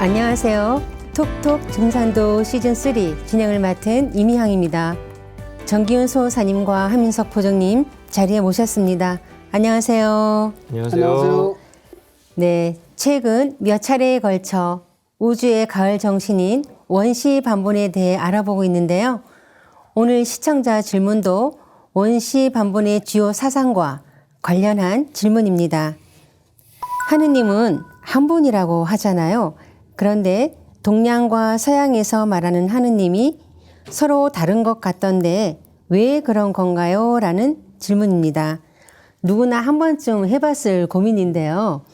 안녕하세요. 톡톡 증산도 시즌3 진행을 맡은 이미향입니다. 정기훈 소사님과 한민석 보정님 자리에 모셨습니다. 안녕하세요. 안녕하세요. 네, 최근 몇 차례에 걸쳐 우주의 가을 정신인 원시 반본에 대해 알아보고 있는데요. 오늘 시청자 질문도 원시 반본의 주요 사상과 관련한 질문입니다. 하느님은 한 분이라고 하잖아요. 그런데 동양과 서양에서 말하는 하느님이 서로 다른 것 같던데 왜 그런 건가요? 라는 질문입니다. 누구나 한 번쯤 해봤을 고민인데요.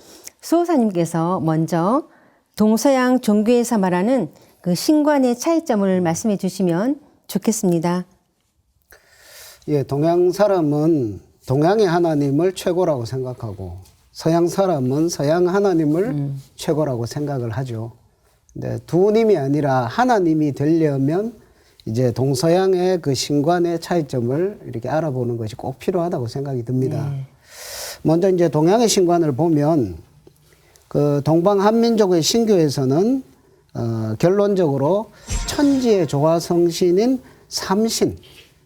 수호사님께서 먼저 동서양 종교에서 말하는 그 신관의 차이점을 말씀해 주시면 좋겠습니다. 예, 동양 사람은 동양의 하나님을 최고라고 생각하고 서양 사람은 서양 하나님을 최고라고 생각을 하죠. 근데 두 님이 아니라 하나님이 되려면 이제 동서양의 그 신관의 차이점을 이렇게 알아보는 것이 꼭 필요하다고 생각이 듭니다. 네. 먼저 이제 동양의 신관을 보면 그 동방 한민족의 신교에서는 결론적으로 천지의 조화성신인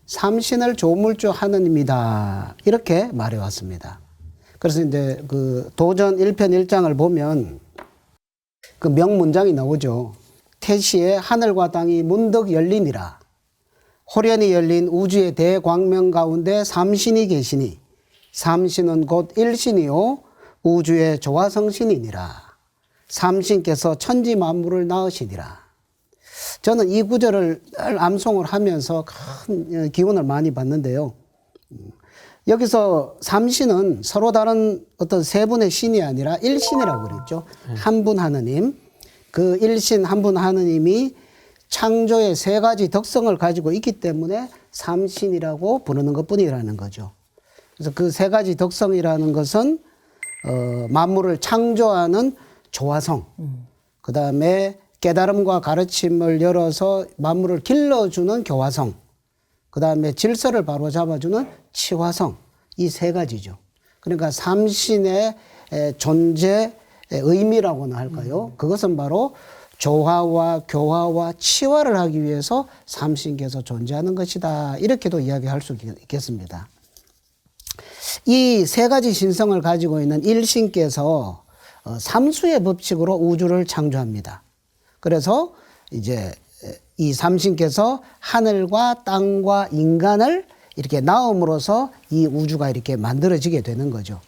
삼신을 조물주 하느님이다 이렇게 말해왔습니다. 그래서 이제 그 도전 1편 1장을 보면 그 명문장이 나오죠. 태시에 하늘과 땅이 문득 열리니라. 호련히 열린 우주의 대광명 가운데 삼신이 계시니 삼신은 곧 일신이요 우주의 조화성신이니라. 삼신께서 천지 만물을 낳으시니라. 저는 이 구절을 늘 암송을 하면서 큰 기운을 많이 받는데요. 여기서 삼신은 서로 다른 어떤 세 분의 신이 아니라 일신이라고 그랬죠. 한 분 하느님. 그 일신 한 분 하느님이 창조의 세 가지 덕성을 가지고 있기 때문에 삼신이라고 부르는 것뿐이라는 거죠. 그래서 그 세 가지 덕성이라는 것은 만물을 창조하는 조화성, 그 다음에 깨달음과 가르침을 열어서 만물을 길러주는 교화성, 그 다음에 질서를 바로잡아주는 치화성, 이 세 가지죠. 그러니까 삼신의 존재 의미라고나 할까요? 그것은 바로 조화와 교화와 치화를 하기 위해서 삼신께서 존재하는 것이다. 이렇게도 이야기할 수 있겠습니다. 이 세 가지 신성을 가지고 있는 일신께서 삼수의 법칙으로 우주를 창조합니다. 그래서 이제 이 삼신께서 하늘과 땅과 인간을 이렇게 낳음으로써 이 우주가 이렇게 만들어지게 되는 거죠.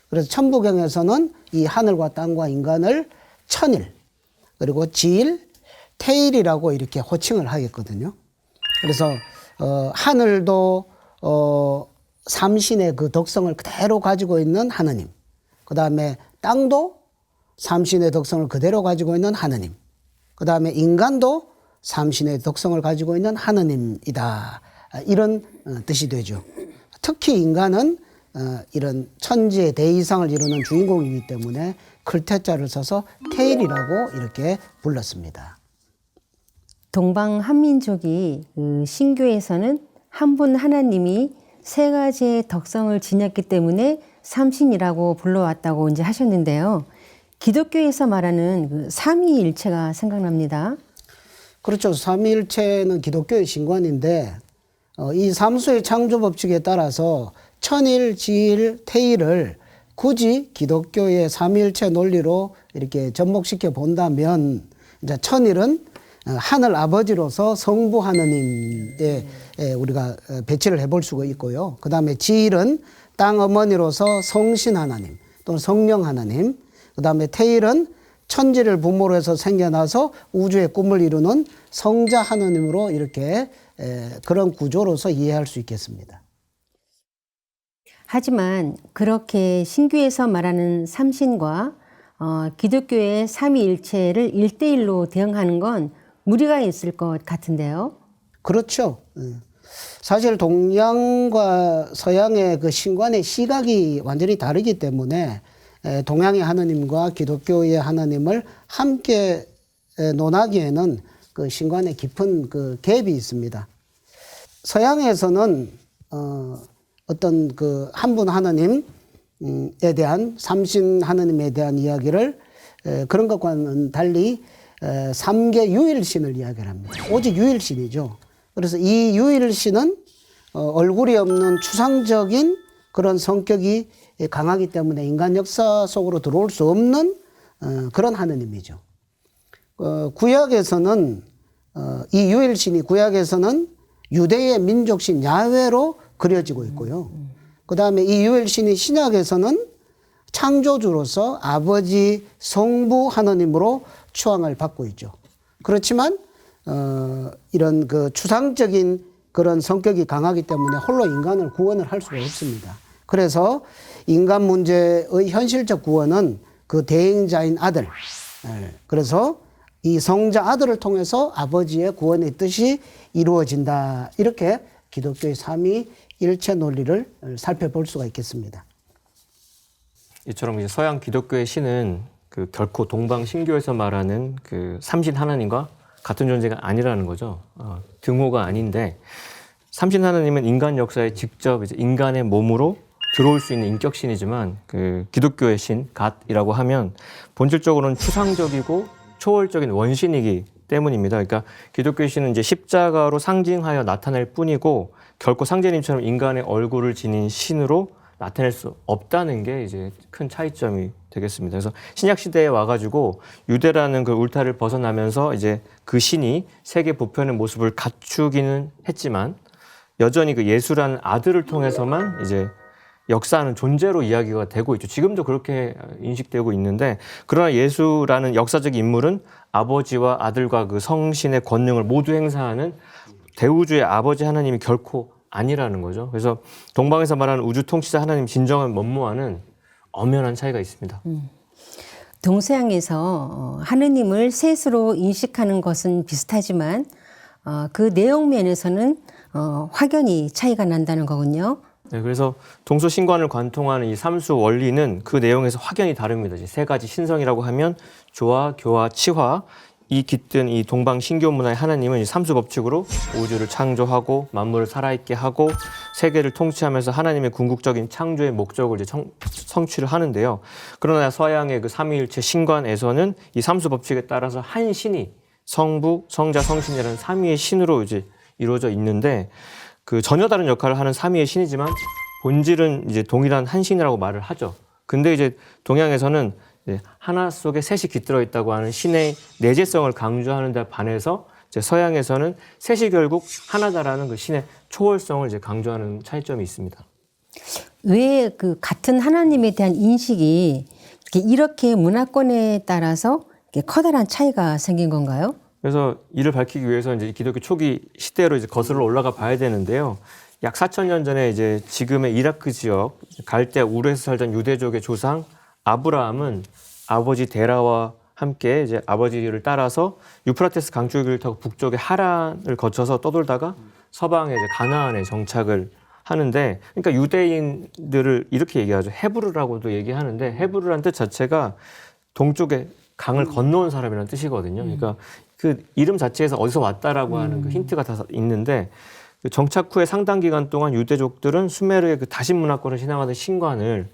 그래서 천부경에서는 이 하늘과 땅과 인간을 천일, 그리고 지일, 태일이라고 이렇게 호칭을 하겠거든요. 그래서 하늘도 삼신의 그 덕성을 그대로 가지고 있는 하느님, 그 다음에 땅도 삼신의 덕성을 그대로 가지고 있는 하느님, 그 다음에 인간도 삼신의 덕성을 가지고 있는 하느님이다. 이런 뜻이 되죠. 특히 인간은 이런 천지의 대이상을 이루는 주인공이기 때문에 클테자를 써서 태일이라고 이렇게 불렀습니다. 동방 한민족이 그 신교에서는 한 분 하나님이 세 가지의 덕성을 지녔기 때문에 삼신이라고 불러왔다고 이제 하셨는데요. 기독교에서 말하는 그 삼위일체가 생각납니다. 그렇죠. 삼위일체는 기독교의 신관인데 이 삼수의 창조 법칙에 따라서 천일, 지일, 태일을 굳이 기독교의 삼위일체 논리로 이렇게 접목시켜 본다면 이제 천일은 하늘 아버지로서 성부 하느님에 우리가 배치를 해볼 수가 있고요. 그 다음에 지일은 땅 어머니로서 성신 하나님 또는 성령 하나님, 그 다음에 태일은 천지를 부모로 해서 생겨나서 우주의 꿈을 이루는 성자 하느님으로 이렇게 그런 구조로서 이해할 수 있겠습니다. 하지만 그렇게 신교에서 말하는 삼신과 기독교의 삼위일체를 1대1로 대응하는 건 무리가 있을 것 같은데요. 그렇죠. 사실 동양과 서양의 그 신관의 시각이 완전히 다르기 때문에 동양의 하나님과 기독교의 하나님을 함께 논하기에는 그 신관에 깊은 그 갭이 있습니다. 서양에서는 어떤 그 한 분 하나님에 대한 삼신 하나님에 대한 이야기를 그런 것과는 달리 삼계 유일신을 이야기를 합니다. 오직 유일신이죠. 그래서 이 유일신은 얼굴이 없는 추상적인 그런 성격이 강하기 때문에 인간 역사 속으로 들어올 수 없는 그런 하느님이죠. 구약에서는 이 유일신이 구약에서는 유대의 민족신 야훼로 그려지고 있고요. 그 다음에 이 유일신이 신약에서는 창조주로서 아버지 성부 하느님으로 추앙을 받고 있죠. 그렇지만 이런 그 추상적인 그런 성격이 강하기 때문에 홀로 인간을 구원을 할 수가 없습니다. 그래서 인간 문제의 현실적 구원은 그 대행자인 아들. 그래서 이 성자 아들을 통해서 아버지의 구원의 뜻이 이루어진다. 이렇게 기독교의 삼위일체 논리를 살펴볼 수가 있겠습니다. 이처럼 이제 서양 기독교의 신은 그 결코 동방 신교에서 말하는 그 삼신 하나님과 같은 존재가 아니라는 거죠. 등호가 아닌데 삼신 하나님은 인간 역사에 직접 이제 인간의 몸으로 들어올 수 있는 인격신이지만 그 기독교의 신, 갓이라고 하면 본질적으로는 추상적이고 초월적인 원신이기 때문입니다. 그러니까 기독교의 신은 이제 십자가로 상징하여 나타낼 뿐이고 결코 상제님처럼 인간의 얼굴을 지닌 신으로 나타낼 수 없다는 게 이제 큰 차이점이 되겠습니다. 그래서 신약 시대에 와가지고 유대라는 그 울타리를 벗어나면서 이제 그 신이 세계 보편의 모습을 갖추기는 했지만 여전히 그 예수라는 아들을 통해서만 이제 역사하는 존재로 이야기가 되고 있죠. 지금도 그렇게 인식되고 있는데 그러나 예수라는 역사적 인물은 아버지와 아들과 그 성신의 권능을 모두 행사하는 대우주의 아버지 하나님이 결코 아니라는 거죠. 그래서 동방에서 말하는 우주 통치자 하나님 진정한 면모와는 엄연한 차이가 있습니다. 동서양에서 하느님을 셋으로 인식하는 것은 비슷하지만 그 내용 면에서는 확연히 차이가 난다는 거군요. 네, 그래서 동서신관을 관통하는 이 삼수 원리는 그 내용에서 확연히 다릅니다. 이제 세 가지 신성이라고 하면 조화, 교화, 치화. 이 깃든 이 동방 신교 문화의 하나님은 이 삼수 법칙으로 우주를 창조하고 만물을 살아있게 하고 세계를 통치하면서 하나님의 궁극적인 창조의 목적을 이제 성취를 하는데요. 그러나 서양의 그 삼위일체 신관에서는 이 삼수 법칙에 따라서 한 신이 성부, 성자, 성신이라는 삼위의 신으로 이제 이루어져 있는데 그 전혀 다른 역할을 하는 삼위의 신이지만 본질은 이제 동일한 한 신이라고 말을 하죠. 근데 이제 동양에서는 하나 속에 셋이 깃들어 있다고 하는 신의 내재성을 강조하는 데 반해서 이제 서양에서는 셋이 결국 하나다라는 그 신의 초월성을 이제 강조하는 차이점이 있습니다. 왜 그 같은 하나님에 대한 인식이 이렇게 문화권에 따라서 이렇게 커다란 차이가 생긴 건가요? 그래서 이를 밝히기 위해서 이제 기독교 초기 시대로 이제 거슬러 올라가 봐야 되는데요. 약 4,000년 전에 이제 지금의 이라크 지역 갈대아 우르에서 살던 유대족의 조상 아브라함은 아버지 데라와 함께 이제 아버지를 따라서 유프라테스 강줄기를 타고 북쪽의 하란을 거쳐서 떠돌다가 서방의 이제 가나안에 정착을 하는데, 그러니까 유대인들을 이렇게 얘기하죠. 헤브르라고도 얘기하는데 헤브르란 뜻 자체가 동쪽에 강을 건너온 사람이라는 뜻이거든요. 그러니까 그 이름 자체에서 어디서 왔다라고 하는 그 힌트가 다 있는데, 그 정착 후에 상당 기간 동안 유대족들은 수메르의 그 다신 문화권을 신앙하던 신관을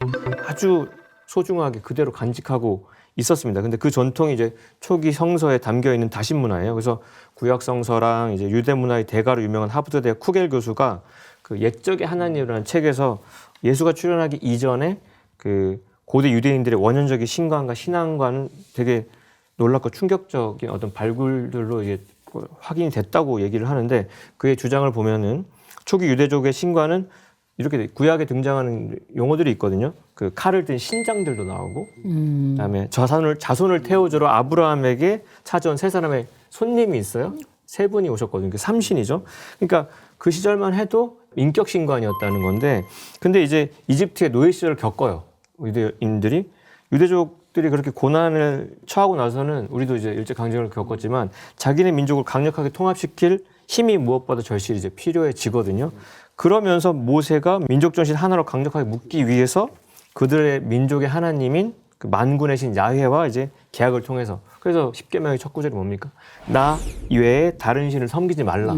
아주 소중하게 그대로 간직하고 있었습니다. 근데 그 전통이 이제 초기 성서에 담겨 있는 다신 문화예요. 그래서 구약 성서랑 이제 유대 문화의 대가로 유명한 하버드 대학 쿠겔 교수가 그 옛적의 하나님이라는 책에서 예수가 출현하기 이전에 그 고대 유대인들의 원년적인 신관과 신앙과는 되게 놀랍고 충격적인 어떤 발굴들로 이게 확인이 됐다고 얘기를 하는데, 그의 주장을 보면은 초기 유대족의 신관은 이렇게 구약에 등장하는 용어들이 있거든요. 그 칼을 든 신장들도 나오고, 그다음에 자손을 태워주러 아브라함에게 찾아온 세 사람의 손님이 있어요. 세 분이 오셨거든요. 그 삼신이죠. 그러니까 그 시절만 해도 인격 신관이었다는 건데, 근데 이제 이집트의 노예 시절을 겪어요. 유대인들이. 유대족들이 그렇게 고난을 처하고 나서는 우리도 이제 일제 강점을 겪었지만 자기네 민족을 강력하게 통합시킬 힘이 무엇보다 절실히 이제 필요해지거든요. 그러면서 모세가 민족 정신 하나로 강력하게 묶기 위해서 그들의 민족의 하나님인 그 만군의 신 야훼와 이제 계약을 통해서, 그래서 십계명의 첫 구절이 뭡니까? 나 외에 다른 신을 섬기지 말라.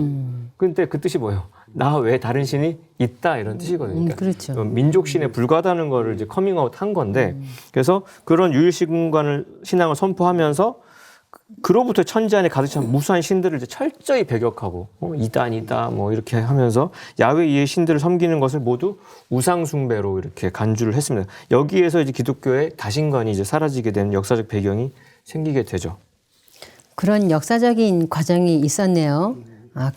근데 그 뜻이 뭐예요? 나 외에 다른 신이 있다, 이런 뜻이거든요. 그러니까 그렇죠. 민족신에 불과하다는 거를 이제 커밍아웃 한 건데, 그래서 그런 유일신관을 신앙을 선포하면서 그로부터 천지 안에 가득 찬 무수한 신들을 이제 철저히 배격하고 이단이다 뭐 이렇게 하면서 야훼 이의 신들을 섬기는 것을 모두 우상 숭배로 이렇게 간주를 했습니다. 여기에서 이제 기독교의 다신관이 이제 사라지게 되는 역사적 배경이 생기게 되죠. 그런 역사적인 과정이 있었네요.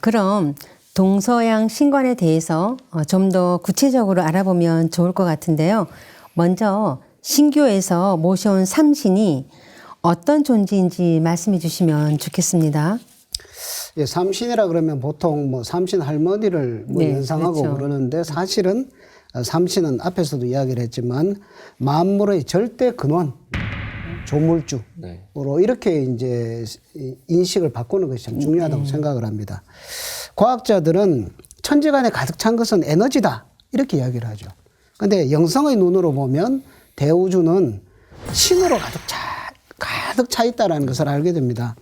그럼 동서양 신관에 대해서 좀 더 구체적으로 알아보면 좋을 것 같은데요. 먼저 신교에서 모셔온 삼신이 어떤 존재인지 말씀해 주시면 좋겠습니다. 예, 삼신이라 그러면 보통 뭐 삼신 할머니를 뭐 네, 연상하고 그렇죠. 그러는데 사실은 삼신은 앞에서도 이야기를 했지만 만물의 절대 근원, 조물주로 네. 이렇게 이제 인식을 바꾸는 것이 참 중요하다고 생각을 합니다. 과학자들은 천지간에 가득 찬 것은 에너지다 이렇게 이야기를 하죠. 그런데 영성의 눈으로 보면 대우주는 신으로 가득 차 있다라는 것을 알게 됩니다.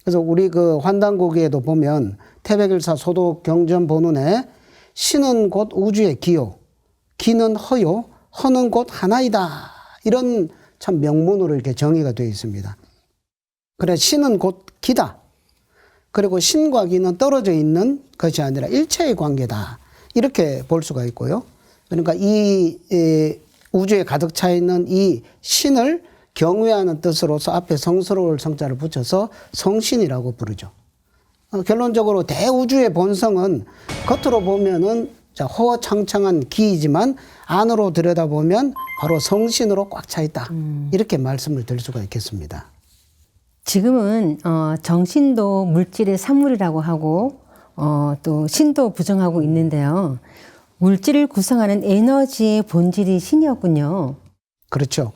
그래서 우리 그 환단고기에도 보면 태백일사 소독 경전 본문에 신은 곧 우주의 기요, 기는 허요, 허는 곧 하나이다. 이런 참 명문으로 이렇게 정의가 되어 있습니다. 그래 신은 곧 기다. 그리고 신과 기는 떨어져 있는 것이 아니라 일체의 관계다. 이렇게 볼 수가 있고요. 그러니까 이 우주에 가득 차 있는 이 신을 경외하는 뜻으로서 앞에 성스러울 성자를 붙여서 성신이라고 부르죠. 결론적으로 대우주의 본성은 겉으로 보면은 허창창한 기이지만 안으로 들여다보면 바로 성신으로 꽉 차 있다. 이렇게 말씀을 드릴 수가 있겠습니다. 지금은 정신도 물질의 산물이라고 하고 또 신도 부정하고 있는데요. 물질을 구성하는 에너지의 본질이 신이었군요. 그렇죠.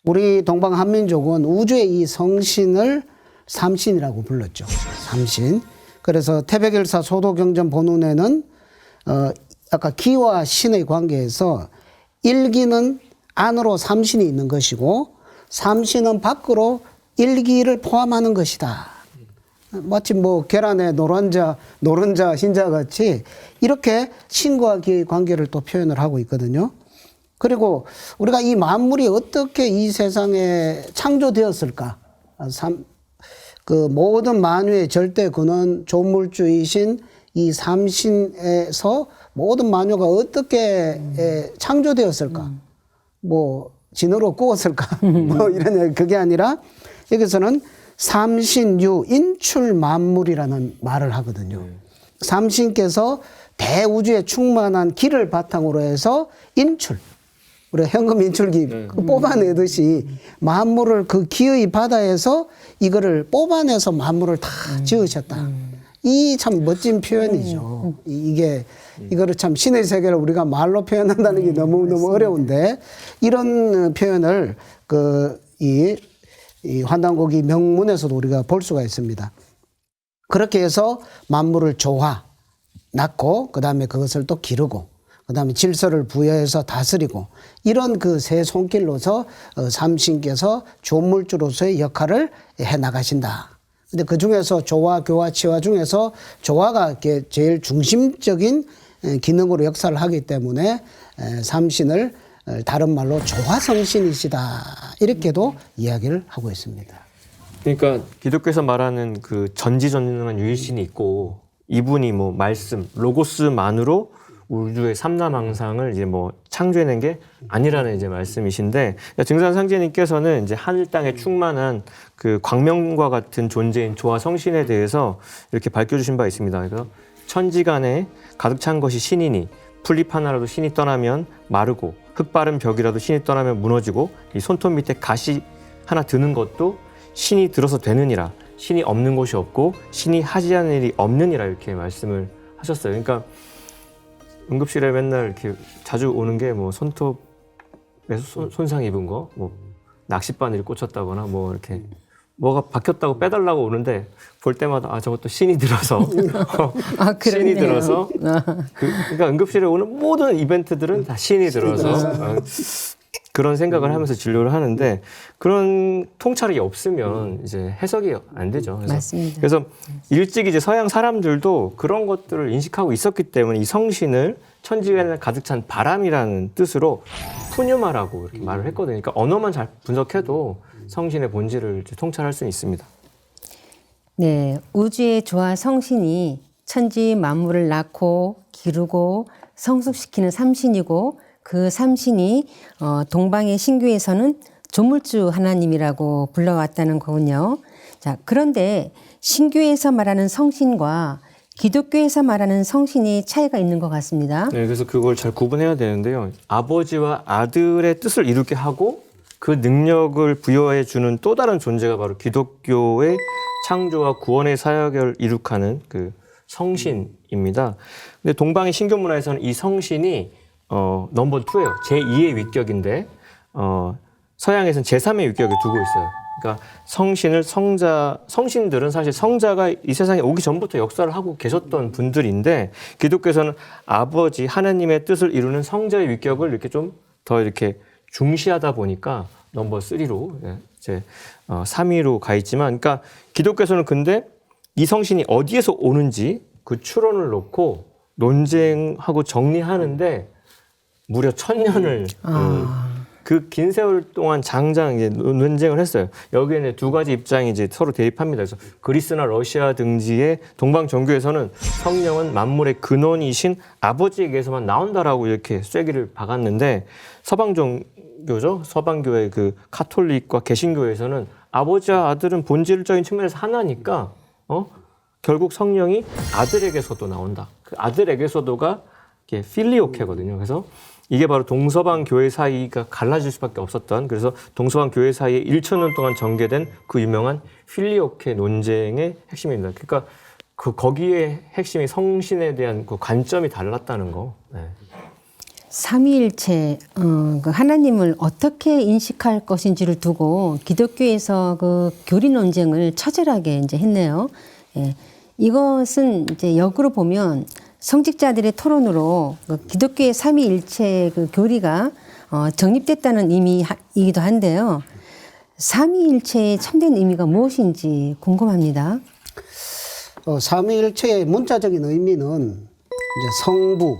우리 동방 한민족은 우주의 이 성신을 삼신이라고 불렀죠. 삼신. 그래서 태백일사 소도경전 본문에는 아까 기와 신의 관계에서 일기는 안으로 삼신이 있는 것이고 삼신은 밖으로 일기를 포함하는 것이다. 마치 뭐 계란에 노른자 흰자 같이 이렇게 신과 기의 관계를 또 표현을 하고 있거든요. 그리고 우리가 이 만물이 어떻게 이 세상에 창조되었을까? 그 모든 만유의 절대 근원 조물주이신 이 삼신에서 모든 만유가 어떻게 창조되었을까? 뭐 진으로 구웠을까? 뭐 이런 그게 아니라 여기서는 삼신유 인출 만물이라는 말을 하거든요. 삼신께서 대우주에 충만한 기를 바탕으로 해서 인출, 우리가 현금 인출기 뽑아내듯이 만물을 그 기의 바다에서 이거를 뽑아내서 만물을 다 지으셨다. 이 참 멋진 표현이죠. 이거를 참 신의 세계를 우리가 말로 표현한다는 게 너무 어려운데 이런 표현을 이 환단고기 명문에서도 우리가 볼 수가 있습니다. 그렇게 해서 만물을 낳고 그다음에 그것을 또 기르고 그다음에 질서를 부여해서 다스리고 이런 그 세 손길로서 삼신께서 조물주로서의 역할을 해 나가신다. 근데 그 중에서 조화, 교화, 치화 중에서 조화가 제일 중심적인 기능으로 역사를 하기 때문에 삼신을 다른 말로 조화성신이시다 이렇게도 이야기를 하고 있습니다. 그러니까 기독교에서 말하는 그 전지전능한 유일신이 있고 이분이 뭐 말씀, 로고스만으로 우주의 삼라망상을 이제 뭐 창조해낸 게 아니라는 이제 말씀이신데 증산상제님께서는 이제 하늘 땅에 충만한 그 광명과 같은 존재인 조화성신에 대해서 이렇게 밝혀주신 바 있습니다. 그래서 천지간에 가득 찬 것이 신이니 풀잎 하나라도 신이 떠나면 마르고 흙바른 벽이라도 신이 떠나면 무너지고 이 손톱 밑에 가시 하나 드는 것도 신이 들어서 되느니라. 신이 없는 곳이 없고 신이 하지 않는 일이 없느니라 이렇게 말씀을 하셨어요. 그러니까 응급실에 맨날 이렇게 자주 오는 게 뭐 손톱에서 손상 입은 거, 뭐 낚싯바늘이 꽂혔다거나 뭐 이렇게 뭐가 박혔다고 빼달라고 오는데 볼 때마다 저것도 신이 들어서 신이 들어서 그러니까 응급실에 오는 모든 이벤트들은 다 신이 들어서 그런 생각을 하면서 진료를 하는데 그런 통찰이 없으면 이제 해석이 안 되죠. 맞습니다. 그래서 일찍 이제 서양 사람들도 그런 것들을 인식하고 있었기 때문에 이 성신을 천지에 가득 찬 바람이라는 뜻으로 푸뉴마라고 이렇게 말을 했거든요. 그러니까 언어만 잘 분석해도 성신의 본질을 이제 통찰할 수 있습니다. 네, 우주의 조화 성신이 천지 만물을 낳고 기르고 성숙시키는 삼신이고 그 삼신이 동방의 신교에서는 조물주 하나님이라고 불러왔다는 거군요. 자, 그런데 신교에서 말하는 성신과 기독교에서 말하는 성신이 차이가 있는 것 같습니다. 네, 그래서 그걸 잘 구분해야 되는데요. 아버지와 아들의 뜻을 이루게 하고 그 능력을 부여해 주는 또 다른 존재가 바로 기독교의 창조와 구원의 사역을 이룩하는 그 성신입니다. 근데 동방의 신교 문화에서는 이 성신이 넘버 2예요. 제2의 위격인데 서양에서는 제3의 위격을 두고 있어요. 그러니까 성신들은 사실 성자가 이 세상에 오기 전부터 역사를 하고 계셨던 분들인데 기독교에서는 아버지 하나님의 뜻을 이루는 성자의 위격을 이렇게 좀 더 이렇게 중시하다 보니까 넘버 3로 이제 3위로 가 있지만, 그러니까 기독교에서는 근데 이 성신이 어디에서 오는지 그 추론을 놓고 논쟁하고 정리하는데 무려 1000년을 그 긴 세월 동안 장장 이제 논쟁을 했어요. 여기에는 두 가지 입장이 이제 서로 대립합니다. 그래서 그리스나 러시아 등지의 동방 종교에서는 성령은 만물의 근원이신 아버지에게서만 나온다라고 이렇게 쐐기를 박았는데 서방 종교죠. 서방교의 그 카톨릭과 개신교에서는 아버지와 아들은 본질적인 측면에서 하나니까 결국 성령이 아들에게서도 나온다. 그 아들에게서도가 이게 필리오케거든요. 그래서 이게 바로 동서방 교회 사이가 갈라질 수밖에 없었던, 그래서 동서방 교회 사이에 1000년 동안 전개된 그 유명한 필리오케 논쟁의 핵심입니다. 그러니까 거기에 핵심이 성신에 대한 그 관점이 달랐다는 거. 네. 삼위일체, 그 하나님을 어떻게 인식할 것인지를 두고 기독교에서 그 교리 논쟁을 처절하게 이제 했네요. 예. 이것은 이제 역으로 보면 성직자들의 토론으로 그 기독교의 삼위일체 그 교리가 정립됐다는 의미이기도 한데요. 삼위일체의 참된 의미가 무엇인지 궁금합니다. 삼위일체의 문자적인 의미는 이제 성부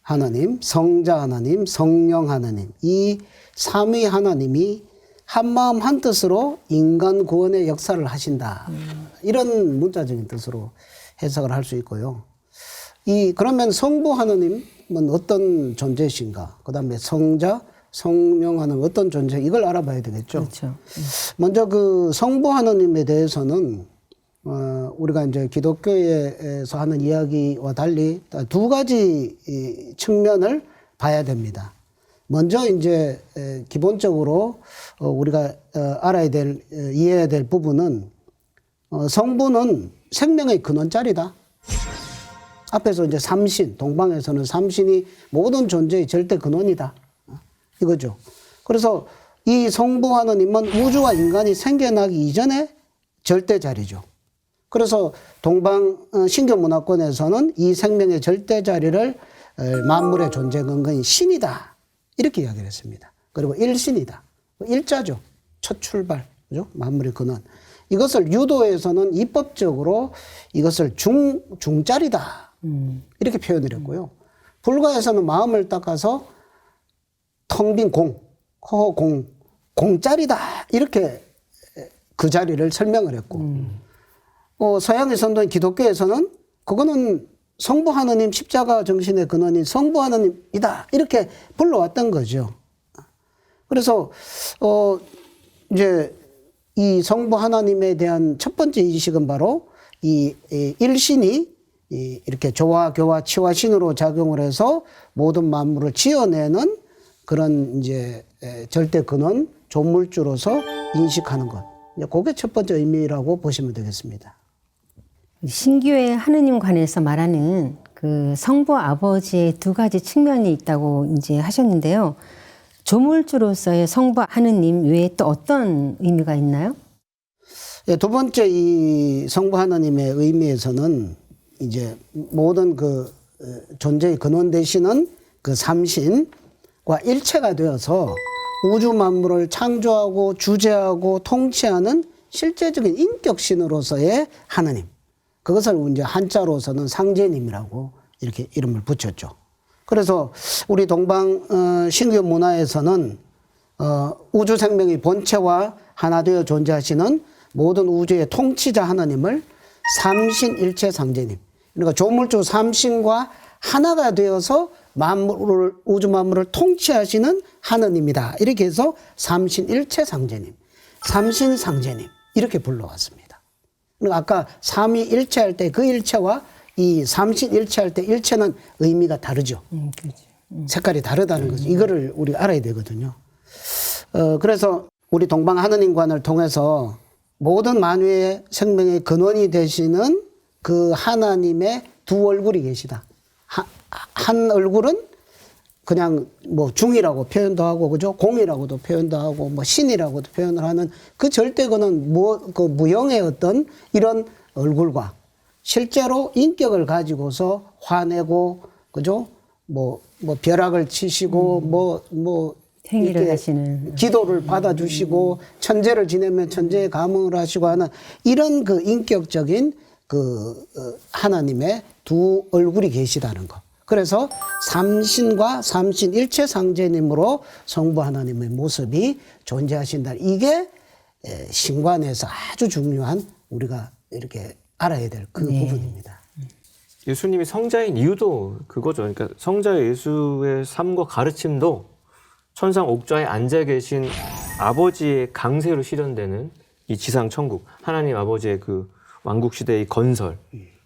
하나님, 성자 하나님, 성령 하나님, 이 삼위 하나님이 한마음 한뜻으로 인간 구원의 역사를 하신다. 이런 문자적인 뜻으로 해석을 할 수 있고요. 그러면 성부 하나님은 어떤 존재이신가? 그 다음에 성자, 성령 하나님 어떤 존재? 이걸 알아봐야 되겠죠. 그렇죠. 먼저 그 성부 하나님에 대해서는 우리가 이제 기독교에서 하는 이야기와 달리 두 가지 측면을 봐야 됩니다. 먼저 이제 기본적으로 우리가 알아야 될, 이해해야 될 부분은 성부는 생명의 근원자리다. 앞에서 이제 삼신, 동방에서는 삼신이 모든 존재의 절대 근원이다. 이거죠. 그래서 이 성부 하나님은 우주와 인간이 생겨나기 이전에 절대 자리죠. 그래서 동방 신교 문화권에서는 이 생명의 절대 자리를 만물의 존재 근거인 신이다. 이렇게 이야기를 했습니다. 그리고 일신이다. 일자죠. 첫 출발. 그죠? 만물의 근원. 이것을 유도에서는 입법적으로 이것을 중짜리다. 이렇게 표현을 했고요. 불가에서는 마음을 닦아서 텅 빈 공짜리다. 이렇게 그 자리를 설명을 했고, 서양에서는 기독교에서는 그거는 성부 하나님 십자가 정신의 근원인 성부 하나님이다. 이렇게 불러왔던 거죠. 그래서, 이제 이 성부 하나님에 대한 첫 번째 인식은 바로 이 일신이 이렇게 조화, 교화, 치화, 신으로 작용을 해서 모든 만물을 지어내는 그런 이제 절대 근원, 조물주로서 인식하는 것. 그게 첫 번째 의미라고 보시면 되겠습니다. 신교의 하느님 관해서 말하는 그 성부 아버지의 두 가지 측면이 있다고 이제 하셨는데요. 조물주로서의 성부 하느님 외에 또 어떤 의미가 있나요? 두 번째 이 성부 하나님의 의미에서는 이제 모든 그 존재의 근원 되시는 그 삼신과 일체가 되어서 우주 만물을 창조하고 주재하고 통치하는 실제적인 인격신으로서의 하나님. 그것을 이제 한자로서는 상제님이라고 이렇게 이름을 붙였죠. 그래서 우리 동방 신교 문화에서는 우주 생명의 본체와 하나 되어 존재하시는 모든 우주의 통치자 하나님을 삼신일체 상제님. 그러니까 조물주 삼신과 하나가 되어서 만물을, 우주 만물을 통치하시는 하느님이다. 이렇게 해서 삼신일체 상제님, 삼신상제님 이렇게 불러왔습니다. 그러니까 아까 삼위일체할 때 그 일체와 이 삼신일체할 때 일체는 의미가 다르죠. 그렇죠. 색깔이 다르다는 거죠. 이거를 우리가 알아야 되거든요. 그래서 우리 동방 하느님관을 통해서 모든 만유의 생명의 근원이 되시는 그 하나님의 두 얼굴이 계시다. 한 얼굴은 그냥 뭐 중이라고 표현도 하고, 그죠? 공이라고도 표현도 하고, 뭐 신이라고도 표현을 하는 그 절대거는 그 무형의 어떤 이런 얼굴과 실제로 인격을 가지고서 화내고, 그죠? 뭐 벼락을 치시고, 행위를 이렇게 하시는. 기도를 받아주시고, 천재를 지내면 천재의 감흥을 하시고 하는 이런 그 인격적인 그 하나님의 두 얼굴이 계시다는 거. 그래서 삼신과 삼신일체 상제님으로 성부 하나님의 모습이 존재하신다. 이게 신관에서 아주 중요한 우리가 이렇게 알아야 될 그 부분입니다. 예수님이 성자인 이유도 그거죠. 그러니까 성자 예수의 삶과 가르침도 천상 옥좌에 앉아 계신 아버지의 강세로 실현되는 이 지상 천국, 하나님 아버지의 그 왕국 시대의 건설,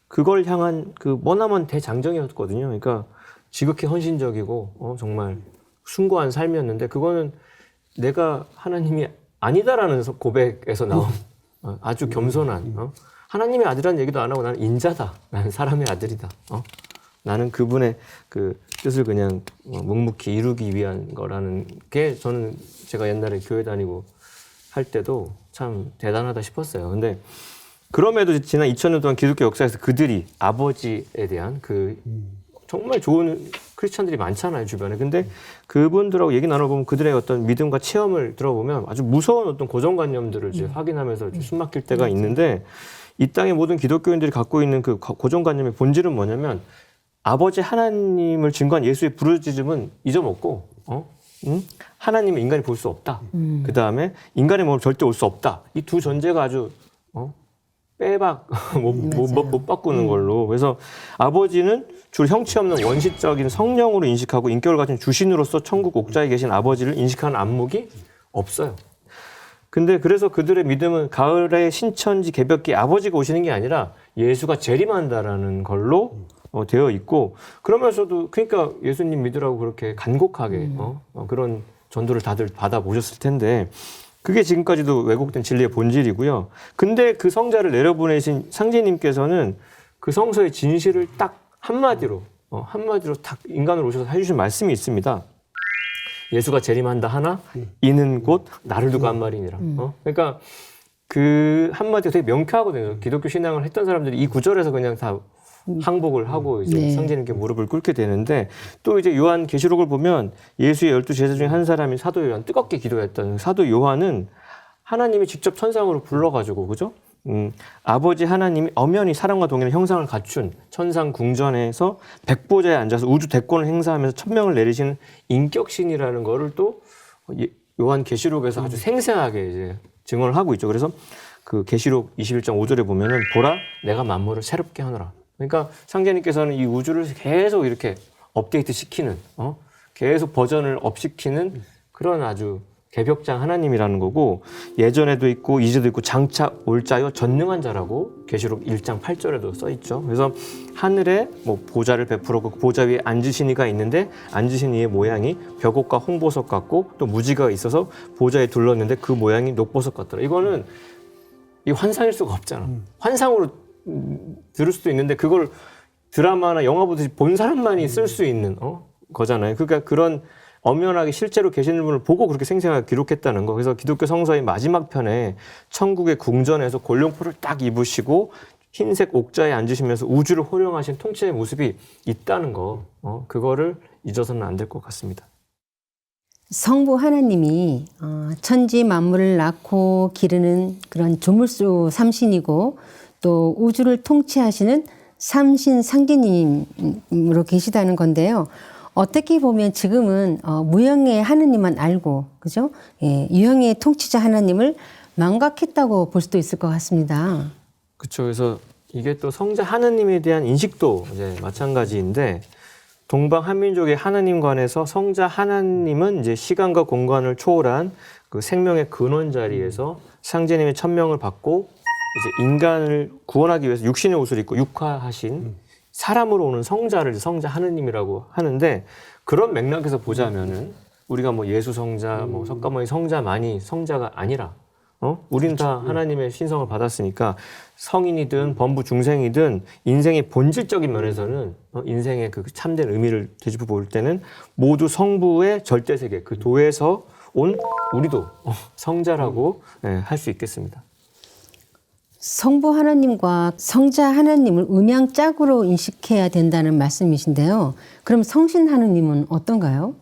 그걸 향한 그 머나먼 대장정이었거든요. 그러니까 지극히 헌신적이고 정말 숭고한 삶이었는데, 그거는 내가 하나님이 아니다라는 고백에서 나온 아주 겸손한, 하나님의 아들이라는 얘기도 안 하고 나는 인자다, 나는 사람의 아들이다, 나는 그분의 그 뜻을 그냥 묵묵히 이루기 위한 거라는 게, 저는 제가 옛날에 교회 다니고 할 때도 참 대단하다 싶었어요. 근데 그럼에도 지난 2000년 동안 기독교 역사에서 그들이 아버지에 대한 그 정말 좋은 크리스찬들이 많잖아요, 주변에. 근데 그분들하고 얘기 나눠보면 그들의 어떤 믿음과 체험을 들어보면 아주 무서운 어떤 고정관념들을 이제 확인하면서 숨 막힐 때가 있는데, 이 땅의 모든 기독교인들이 갖고 있는 그 고정관념의 본질은 뭐냐면, 아버지 하나님을 증거한 예수의 부르짖음은 잊어먹고, 하나님은 인간이 볼 수 없다. 그 다음에 인간의 몸을 절대 올 수 없다. 이 두 전제가 아주 빼박 못 바꾸는 걸로. 그래서 아버지는 줄 형체 없는 원시적인 성령으로 인식하고, 인격을 가진 주신으로서 천국 옥좌에 계신 아버지를 인식하는 안목이 없어요. 근데 그래서 그들의 믿음은 가을의 신천지 개벽기 아버지가 오시는 게 아니라 예수가 재림한다라는 걸로 되어 있고, 그러면서도 그러니까 예수님 믿으라고 그렇게 간곡하게 그런 전도를 다들 받아보셨을 텐데, 그게 지금까지도 왜곡된 진리의 본질이고요. 근데 그 성자를 내려보내신 상제님께서는 그 성서의 진실을 딱 한마디로 딱 인간으로 오셔서 해주신 말씀이 있습니다. 예수가 재림한다 하나 이는 곧 나를 두고 한 말이니라. 그러니까 그 한마디가 되게 명쾌하거든요. 기독교 신앙을 했던 사람들이 이 구절에서 그냥 다 항복을 하고 이제 상제님께 무릎을 꿇게 되는데, 또 이제 요한 계시록을 보면 예수의 12 제자 중에 한 사람이 사도 요한, 뜨겁게 기도했던 사도 요한은 하나님이 직접 천상으로 불러가지고, 그죠? 아버지 하나님이 엄연히 사람과 동일한 형상을 갖춘 천상 궁전에서 백보자에 앉아서 우주 대권을 행사하면서 천명을 내리시는 인격신이라는 거를 또 요한 계시록에서 아주 생생하게 이제 증언을 하고 있죠. 그래서 그 계시록 21장 5절에 보면은 보라 내가 만물을 새롭게 하노라. 그러니까 상제님께서는 이 우주를 계속 이렇게 업데이트 시키는, 계속 버전을 업시키는 그런 아주 개벽장 하나님이라는 거고, 예전에도 있고 이제도 있고 장차 올 자요 전능한 자라고 계시록 1장 8절에도 써 있죠. 그래서 하늘에 뭐 보좌를 베풀었고 그 보좌 위에 앉으신 이가 있는데, 앉으신 이의 모양이 벽옥과 홍보석 같고 또 무지가 있어서 보좌에 둘렀는데 그 모양이 녹보석 같더라. 이거는 이 환상일 수가 없잖아. 환상으로 들을 수도 있는데 그걸 드라마나 영화 보듯이 본 사람만이 쓸 수 있는 거잖아요. 그러니까 그런 엄연하게 실제로 계시는 분을 보고 그렇게 생생하게 기록했다는 거. 그래서 기독교 성서의 마지막 편에 천국의 궁전에서 골룡포를 딱 입으시고 흰색 옥좌에 앉으시면서 우주를 호령하신 통치의 모습이 있다는 거. 그거를 잊어서는 안 될 것 같습니다. 성부 하나님이 천지 만물을 낳고 기르는 그런 조물주 삼신이고, 또 우주를 통치하시는 삼신 상제님으로 계시다는 건데요. 어떻게 보면 지금은 무형의 하느님만 알고, 그죠? 예, 유형의 통치자 하나님을 망각했다고 볼 수도 있을 것 같습니다. 그렇죠. 그래서 이게 또 성자 하느님에 대한 인식도 이제 마찬가지인데 동방 한민족의 하느님관에서 성자 하나님은 이제 시간과 공간을 초월한 그 생명의 근원 자리에서 상제님의 천명을 받고 이제 인간을 구원하기 위해서 육신의 옷을 입고 육화하신 사람으로 오는 성자를 성자 하느님이라고 하는데 그런 맥락에서 보자면은 우리가 뭐 예수 성자, 뭐 석가모니 성자만이 성자가 아니라 우리는 다 하나님의 신성을 받았으니까 성인이든 범부 중생이든 인생의 본질적인 면에서는 인생의 그 참된 의미를 되짚어 볼 때는 모두 성부의 절대 세계 그 도에서 온 우리도 성자라고 할 수 있겠습니다. 성부 하나님과 성자 하나님을 음양짝으로 인식해야 된다는 말씀이신데요. 그럼 성신 하나님은 어떤가요?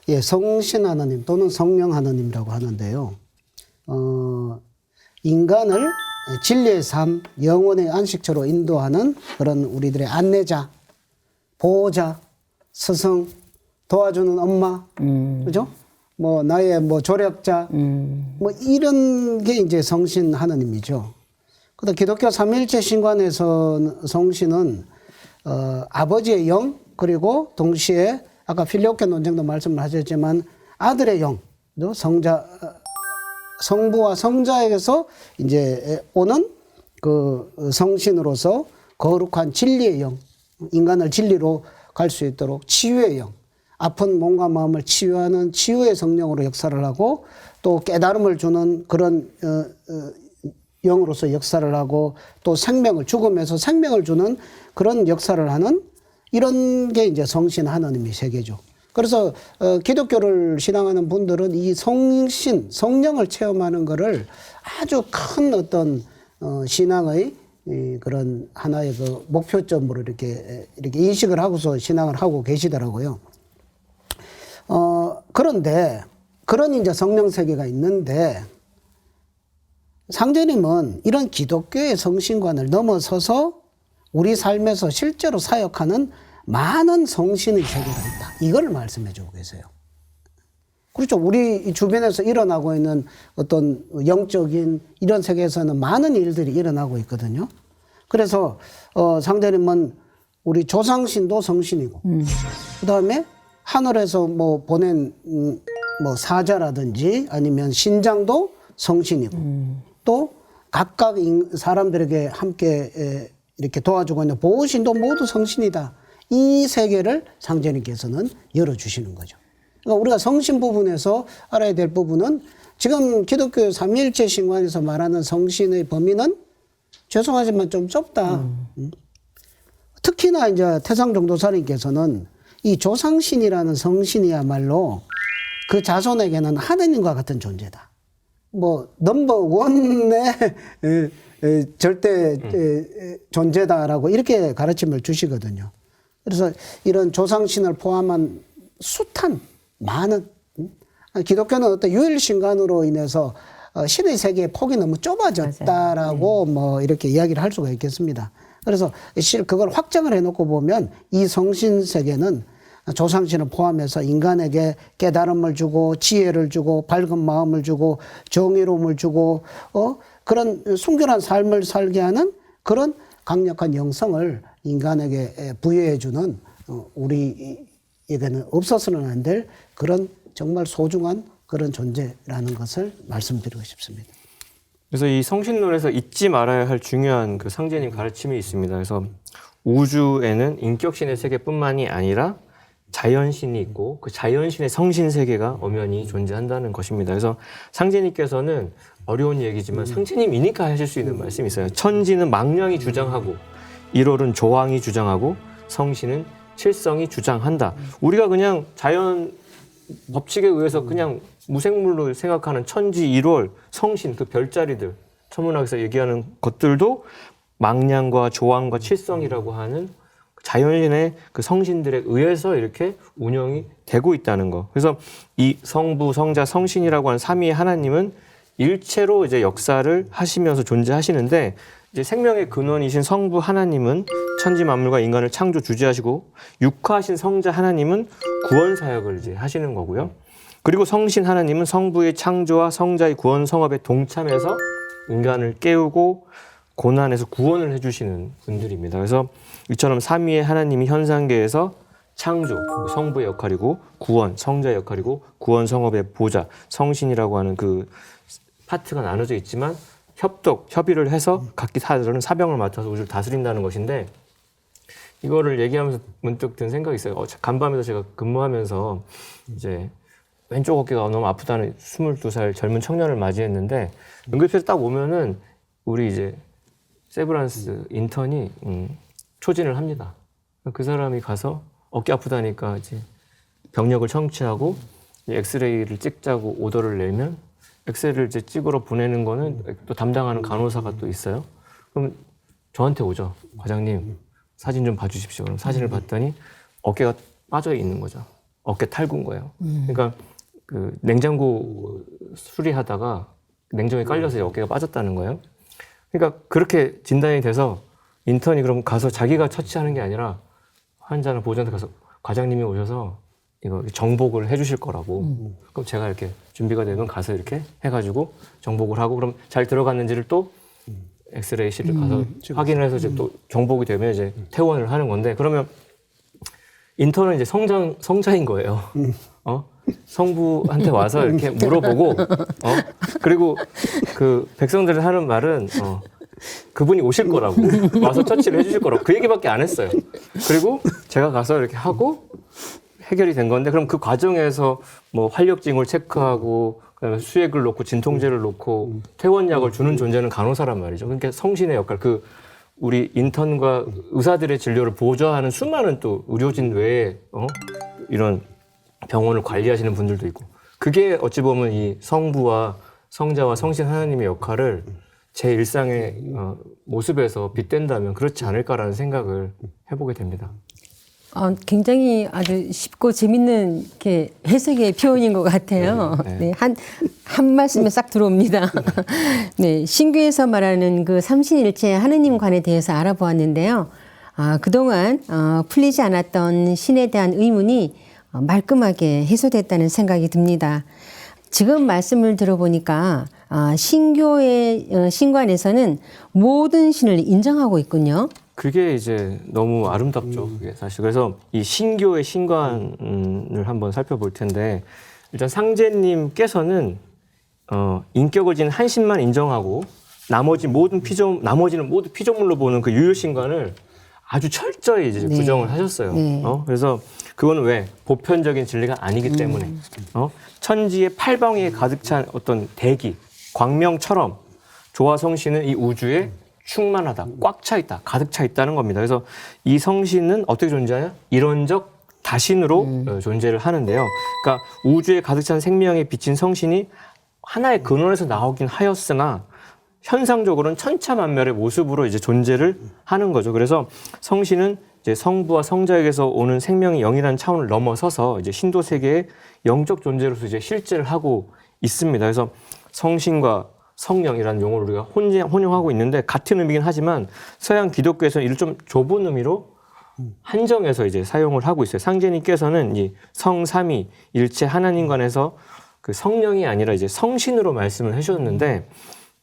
예, 성신 하나님 또는 성령 하나님이라고 하는데요. 인간을 진리의 삶, 영혼의 안식처로 인도하는 그런 우리들의 안내자, 보호자, 스승, 도와주는 엄마, 그죠? 뭐 나의 뭐 조력자, 뭐 이런 게 이제 성신 하나님이죠. 그다음 기독교 삼위일체 신관에서 성신은 아버지의 영 그리고 동시에 아까 필요케 논쟁도 말씀을 하셨지만 아들의 영, 성부와 성자에게서 이제 오는 그 성신으로서 거룩한 진리의 영, 인간을 진리로 갈 수 있도록 치유의 영, 아픈 몸과 마음을 치유하는 치유의 성령으로 역사를 하고 또 깨달음을 주는 그런 영으로서 역사를 하고 또 생명을 죽음에서 생명을 주는 그런 역사를 하는 이런 게 이제 성신 하나님의 세계죠. 그래서 기독교를 신앙하는 분들은 이 성신, 성령을 체험하는 것을 아주 큰 어떤 신앙의 그런 하나의 그 목표점으로 이렇게 인식을 하고서 신앙을 하고 계시더라고요. 그런데 그런 이제 성령 세계가 있는데 상제님은 이런 기독교의 성신관을 넘어서서 우리 삶에서 실제로 사역하는 많은 성신의 세계가 있다. 이걸 말씀해 주고 계세요. 그렇죠. 우리 주변에서 일어나고 있는 어떤 영적인 이런 세계에서는 많은 일들이 일어나고 있거든요. 그래서 상대님은 우리 조상신도 성신이고 그다음에 하늘에서 뭐 보낸 뭐 사자라든지 아니면 신장도 성신이고 또 각각 사람들에게 함께 이렇게 도와주고 있는 보호신도 모두 성신이다. 이 세계를 상제님께서는 열어주시는 거죠. 그러니까 우리가 성신 부분에서 알아야 될 부분은 지금 기독교 삼위일체 신관에서 말하는 성신의 범위는 죄송하지만 좀 좁다. 특히나 이제 태상정도사님께서는 이 조상신이라는 성신이야말로 그 자손에게는 하느님과 같은 존재다. 뭐 넘버 원의 절대 존재다라고 이렇게 가르침을 주시거든요. 그래서 이런 조상신을 포함한 숱한 많은 기독교는 어떤 유일신간으로 인해서 신의 세계의 폭이 너무 좁아졌다라고 뭐 이렇게 이야기를 할 수가 있겠습니다. 그래서 그걸 확정을 해놓고 보면 이 성신 세계는 조상신을 포함해서 인간에게 깨달음을 주고 지혜를 주고 밝은 마음을 주고 정의로움을 주고 그런 순결한 삶을 살게 하는 그런 강력한 영성을 인간에게 부여해 주는 우리에게는 없어서는 안 될 그런 정말 소중한 그런 존재라는 것을 말씀드리고 싶습니다. 그래서 이 성신론에서 잊지 말아야 할 중요한 그 상제님 가르침이 있습니다. 그래서 우주에는 인격신의 세계뿐만이 아니라 자연신이 있고 그 자연신의 성신 세계가 엄연히 존재한다는 것입니다. 그래서 상제님께서는 어려운 얘기지만 상제님이니까 하실 수 있는 말씀이 있어요. 천지는 망령이 주장하고 1월은 조왕이 주장하고 성신은 칠성이 주장한다. 우리가 그냥 자연 법칙에 의해서 그냥 무생물로 생각하는 천지 1월 성신 그 별자리들 천문학에서 얘기하는 것들도 망량과 조왕과 칠성이라고 하는 자연신의 그 성신들에 의해서 이렇게 운영이 되고 있다는 거. 그래서 이 성부, 성자, 성신이라고 하는 삼위의 하나님은 일체로 이제 역사를 하시면서 존재하시는데 이제 생명의 근원이신 성부 하나님은 천지 만물과 인간을 창조 주재하시고 육화하신 성자 하나님은 구원 사역을 이제 하시는 거고요. 그리고 성신 하나님은 성부의 창조와 성자의 구원 성업에 동참해서 인간을 깨우고 고난에서 구원을 해주시는 분들입니다. 그래서 이처럼 삼위의 하나님이 현상계에서 창조, 성부의 역할이고 구원, 성자의 역할이고 구원 성업의 보좌, 성신이라고 하는 그 파트가 나눠져 있지만 협의를 해서 각기 사들은 사병을 맡아서 우주를 다스린다는 것인데 이거를 얘기하면서 문득 든 생각이 있어요. 간밤에도 제가 근무하면서 이제 왼쪽 어깨가 너무 아프다는 22살 젊은 청년을 맞이했는데 응급실에 딱 오면은 우리 이제 세브란스 인턴이 초진을 합니다. 그 사람이 가서 어깨 아프다니까 이제 병력을 청취하고 엑스레이를 찍자고 오더를 내면 엑스레이를 이제 찍으러 보내는 거는 또 담당하는 간호사가 또 있어요. 그럼 저한테 오죠. 과장님 사진 좀 봐주십시오. 그럼 사진을 봤더니 어깨가 빠져 있는 거죠. 어깨 탈군 거예요. 그러니까 그 냉장고 수리하다가 냉정에 깔려서 어깨가 빠졌다는 거예요. 그러니까 그렇게 진단이 돼서 인턴이 그럼 가서 자기가 처치하는 게 아니라 환자나 보호자한테 가서 과장님이 오셔서 이거 정복을 해주실 거라고. 그럼 제가 이렇게 준비가 되면 가서 이렇게 해가지고 정복을 하고 그럼 잘 들어갔는지를 또 엑스레이실을 가서 확인을 해서 이제 또 정복이 되면 이제 퇴원을 하는 건데 그러면 인턴은 이제 성자인 거예요. 성부한테 와서 이렇게 물어보고, 그리고 그 백성들이 하는 말은, 그분이 오실 거라고, 와서 처치를 해주실 거라고, 그 얘기밖에 안 했어요. 그리고 제가 가서 이렇게 하고 해결이 된 건데, 그럼 그 과정에서 뭐 활력증을 체크하고, 그다음에 수액을 놓고 진통제를 놓고 퇴원약을 주는 존재는 간호사란 말이죠. 그러니까 성신의 역할, 우리 인턴과 의사들의 진료를 보좌하는 수많은 또 의료진 외에, 이런 병원을 관리하시는 분들도 있고 그게 어찌 보면 이 성부와 성자와 성신 하나님의 역할을 제 일상의 모습에서 빗댄다면 그렇지 않을까라는 생각을 해보게 됩니다. 굉장히 아주 쉽고 재밌는 이렇게 해석의 표현인 것 같아요. 네, 한 말씀에 싹 들어옵니다. 네, 신교에서 말하는 그 삼신일체 하느님관에 대해서 알아보았는데요. 그동안 풀리지 않았던 신에 대한 의문이 말끔하게 해소됐다는 생각이 듭니다. 지금 말씀을 들어보니까 신교의 신관에서는 모든 신을 인정하고 있군요. 그게 이제 너무 아름답죠. 그게 사실. 그래서 이 신교의 신관을 한번 살펴볼 텐데 일단 상제님께서는 인격을 지닌 한 신만 인정하고 나머지는 모두 피조물로 보는 그 유효신관을 아주 철저히 이제 부정을 하셨어요. 그래서 그거는 왜? 보편적인 진리가 아니기 때문에. 천지의 팔방위에 가득 찬 어떤 대기, 광명처럼 조화 성신은 이 우주에 충만하다, 꽉 차 있다, 가득 차 있다는 겁니다. 그래서 이 성신은 어떻게 존재하냐? 이론적 다신으로 존재를 하는데요. 그러니까 우주에 가득 찬 생명에 비친 성신이 하나의 근원에서 나오긴 하였으나 현상적으로는 천차만별의 모습으로 이제 존재를 하는 거죠. 그래서 성신은 이제 성부와 성자에게서 오는 생명의 영이라는 차원을 넘어서서 이제 신도 세계의 영적 존재로서 이제 실제를 하고 있습니다. 그래서 성신과 성령이라는 용어를 우리가 혼용하고 있는데 같은 의미긴 하지만 서양 기독교에서는 이를 좀 좁은 의미로 한정해서 이제 사용을 하고 있어요. 상제님께서는 이 성삼위 일체 하나님관에서 그 성령이 아니라 이제 성신으로 말씀을 해주셨는데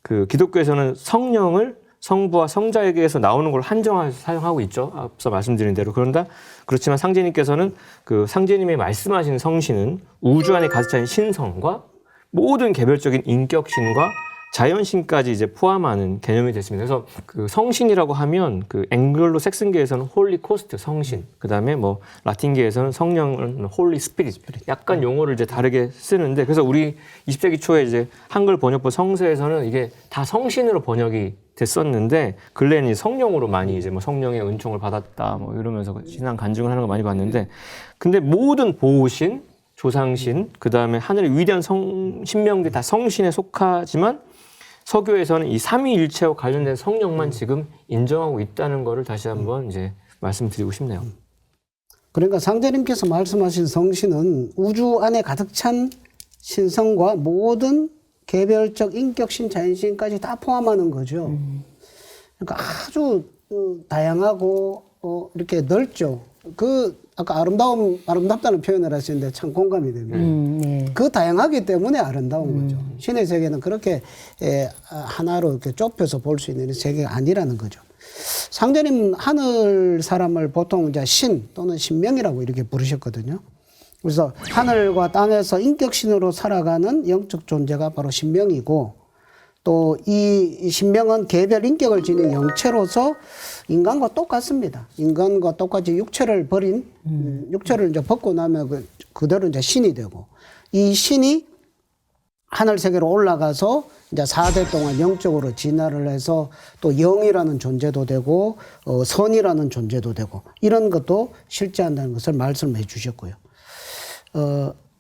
그 기독교에서는 성령을 성부와 성자에게서 나오는 걸 한정해서 사용하고 있죠. 앞서 말씀드린 대로. 그렇지만 상제님께서는 그 상제님의 말씀하신 성신은 우주 안에 가득 찬 신성과 모든 개별적인 인격신과 자연신까지 이제 포함하는 개념이 됐습니다. 그래서 그 성신이라고 하면 그 앵글로 색슨계에서는 홀리 코스트 성신, 그 다음에 뭐 라틴계에서는 성령은 홀리 스피릿, 약간 용어를 이제 다르게 쓰는데 그래서 우리 20세기 초에 이제 한글 번역본 성서에서는 이게 다 성신으로 번역이 됐었는데 근래는 성령으로 많이 이제 뭐 성령의 은총을 받았다 뭐 이러면서 신앙 간증을 하는 거 많이 봤는데 근데 모든 보호신, 조상신, 그 다음에 하늘의 위대한 신명들이 다 성신에 속하지만 서교에서는 이 삼위일체와 관련된 성령만 지금 인정하고 있다는 것을 다시 한번 이제 말씀드리고 싶네요. 그러니까 상제님께서 말씀하신 성신은 우주 안에 가득 찬 신성과 모든 개별적 인격신, 자연신까지 다 포함하는 거죠. 그러니까 아주 다양하고 이렇게 넓죠. 그 아까 아름답다는 표현을 하시는데 참 공감이 됩니다. 네. 그 다양하기 때문에 아름다운 거죠. 신의 세계는 그렇게 하나로 이렇게 좁혀서 볼 수 있는 세계가 아니라는 거죠. 상제님 하늘 사람을 보통 이제 신 또는 신명이라고 이렇게 부르셨거든요. 그래서 하늘과 땅에서 인격신으로 살아가는 영적 존재가 바로 신명이고, 또 이 신명은 개별 인격을 지닌 영체로서 인간과 똑같습니다. 인간과 똑같이 육체를 버린, 육체를 이제 벗고 나면 그대로 이제 신이 되고, 이 신이 하늘 세계로 올라가서 이제 4대 동안 영적으로 진화를 해서 또 영이라는 존재도 되고, 선이라는 존재도 되고, 이런 것도 실제한다는 것을 말씀해 주셨고요.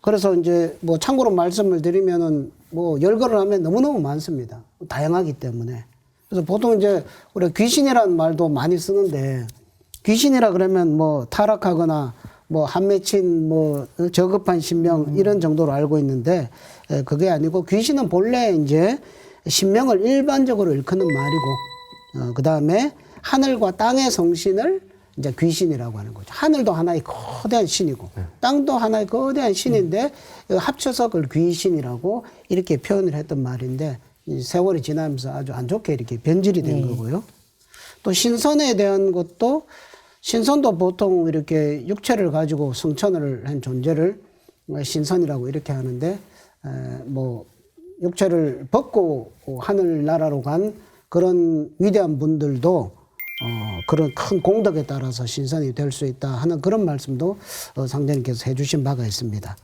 그래서 이제 뭐 참고로 말씀을 드리면은 뭐 열거를 하면 너무너무 많습니다. 다양하기 때문에. 그래서 보통 이제 우리가 귀신이라는 말도 많이 쓰는데, 귀신이라 그러면 뭐 타락하거나 뭐 한 맺힌 뭐 저급한 신명 이런 정도로 알고 있는데, 그게 아니고 귀신은 본래 이제 신명을 일반적으로 일컫는 말이고, 그 다음에 하늘과 땅의 성신을 이제 귀신이라고 하는 거죠. 하늘도 하나의 거대한 신이고, 땅도 하나의 거대한 신인데, 합쳐서 그걸 귀신이라고 이렇게 표현을 했던 말인데, 이 세월이 지나면서 아주 안 좋게 이렇게 변질이 된 거고요. 또 신선에 대한 것도, 신선도 보통 이렇게 육체를 가지고 성천을 한 존재를 신선이라고 이렇게 하는데, 뭐 육체를 벗고 하늘나라로 간 그런 위대한 분들도 그런 큰 공덕에 따라서 신선이 될 수 있다 하는 그런 말씀도 상대님께서 해주신 바가 있습니다.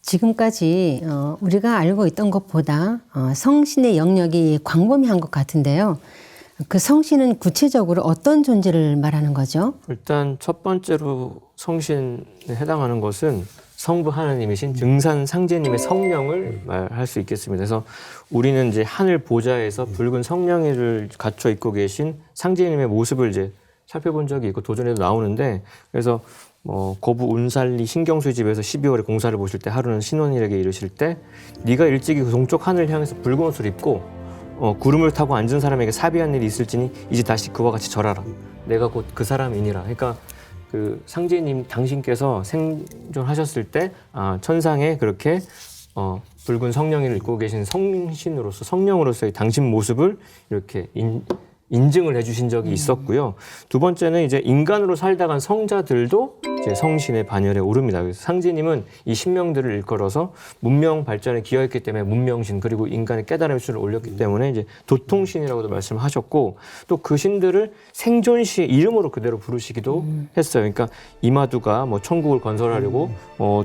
지금까지 우리가 알고 있던 것보다 성신의 영역이 광범위한 것 같은데요. 그 성신은 구체적으로 어떤 존재를 말하는 거죠? 일단 첫 번째로 성신에 해당하는 것은 성부 하나님이신 증산 상제님의 성령을 말할 수 있겠습니다. 그래서 우리는 이제 하늘 보좌에서 붉은 성령을 갖춰 입고 계신 상제님의 모습을 이제 살펴본 적이 있고 도전에도 나오는데, 그래서 고부 운살리 신경수의 집에서 12월에 공사를 보실 때 하루는 신혼일에게 이르실 때, 네가 일찍이 그 동쪽 하늘을 향해서 붉은 옷을 입고 구름을 타고 앉은 사람에게 사비한 일이 있을지니 이제 다시 그와 같이 절하라. 내가 곧 그 사람이니라. 그러니까 그 상제님 당신께서 생존하셨을 때 천상에 그렇게 붉은 성령을 입고 계신 성신으로서 성령으로서의 당신 모습을 이렇게 인증을 해주신 적이 있었고요. 두 번째는 이제 인간으로 살다 간 성자들도 이제 성신의 반열에 오릅니다. 그래서 상제님은 이 신명들을 일컬어서 문명 발전에 기여했기 때문에 문명신, 그리고 인간의 깨달음의 수를 올렸기 때문에 이제 도통신이라고도 말씀하셨고, 또 그 신들을 생존시의 이름으로 그대로 부르시기도 했어요. 그러니까 이마두가 뭐 천국을 건설하려고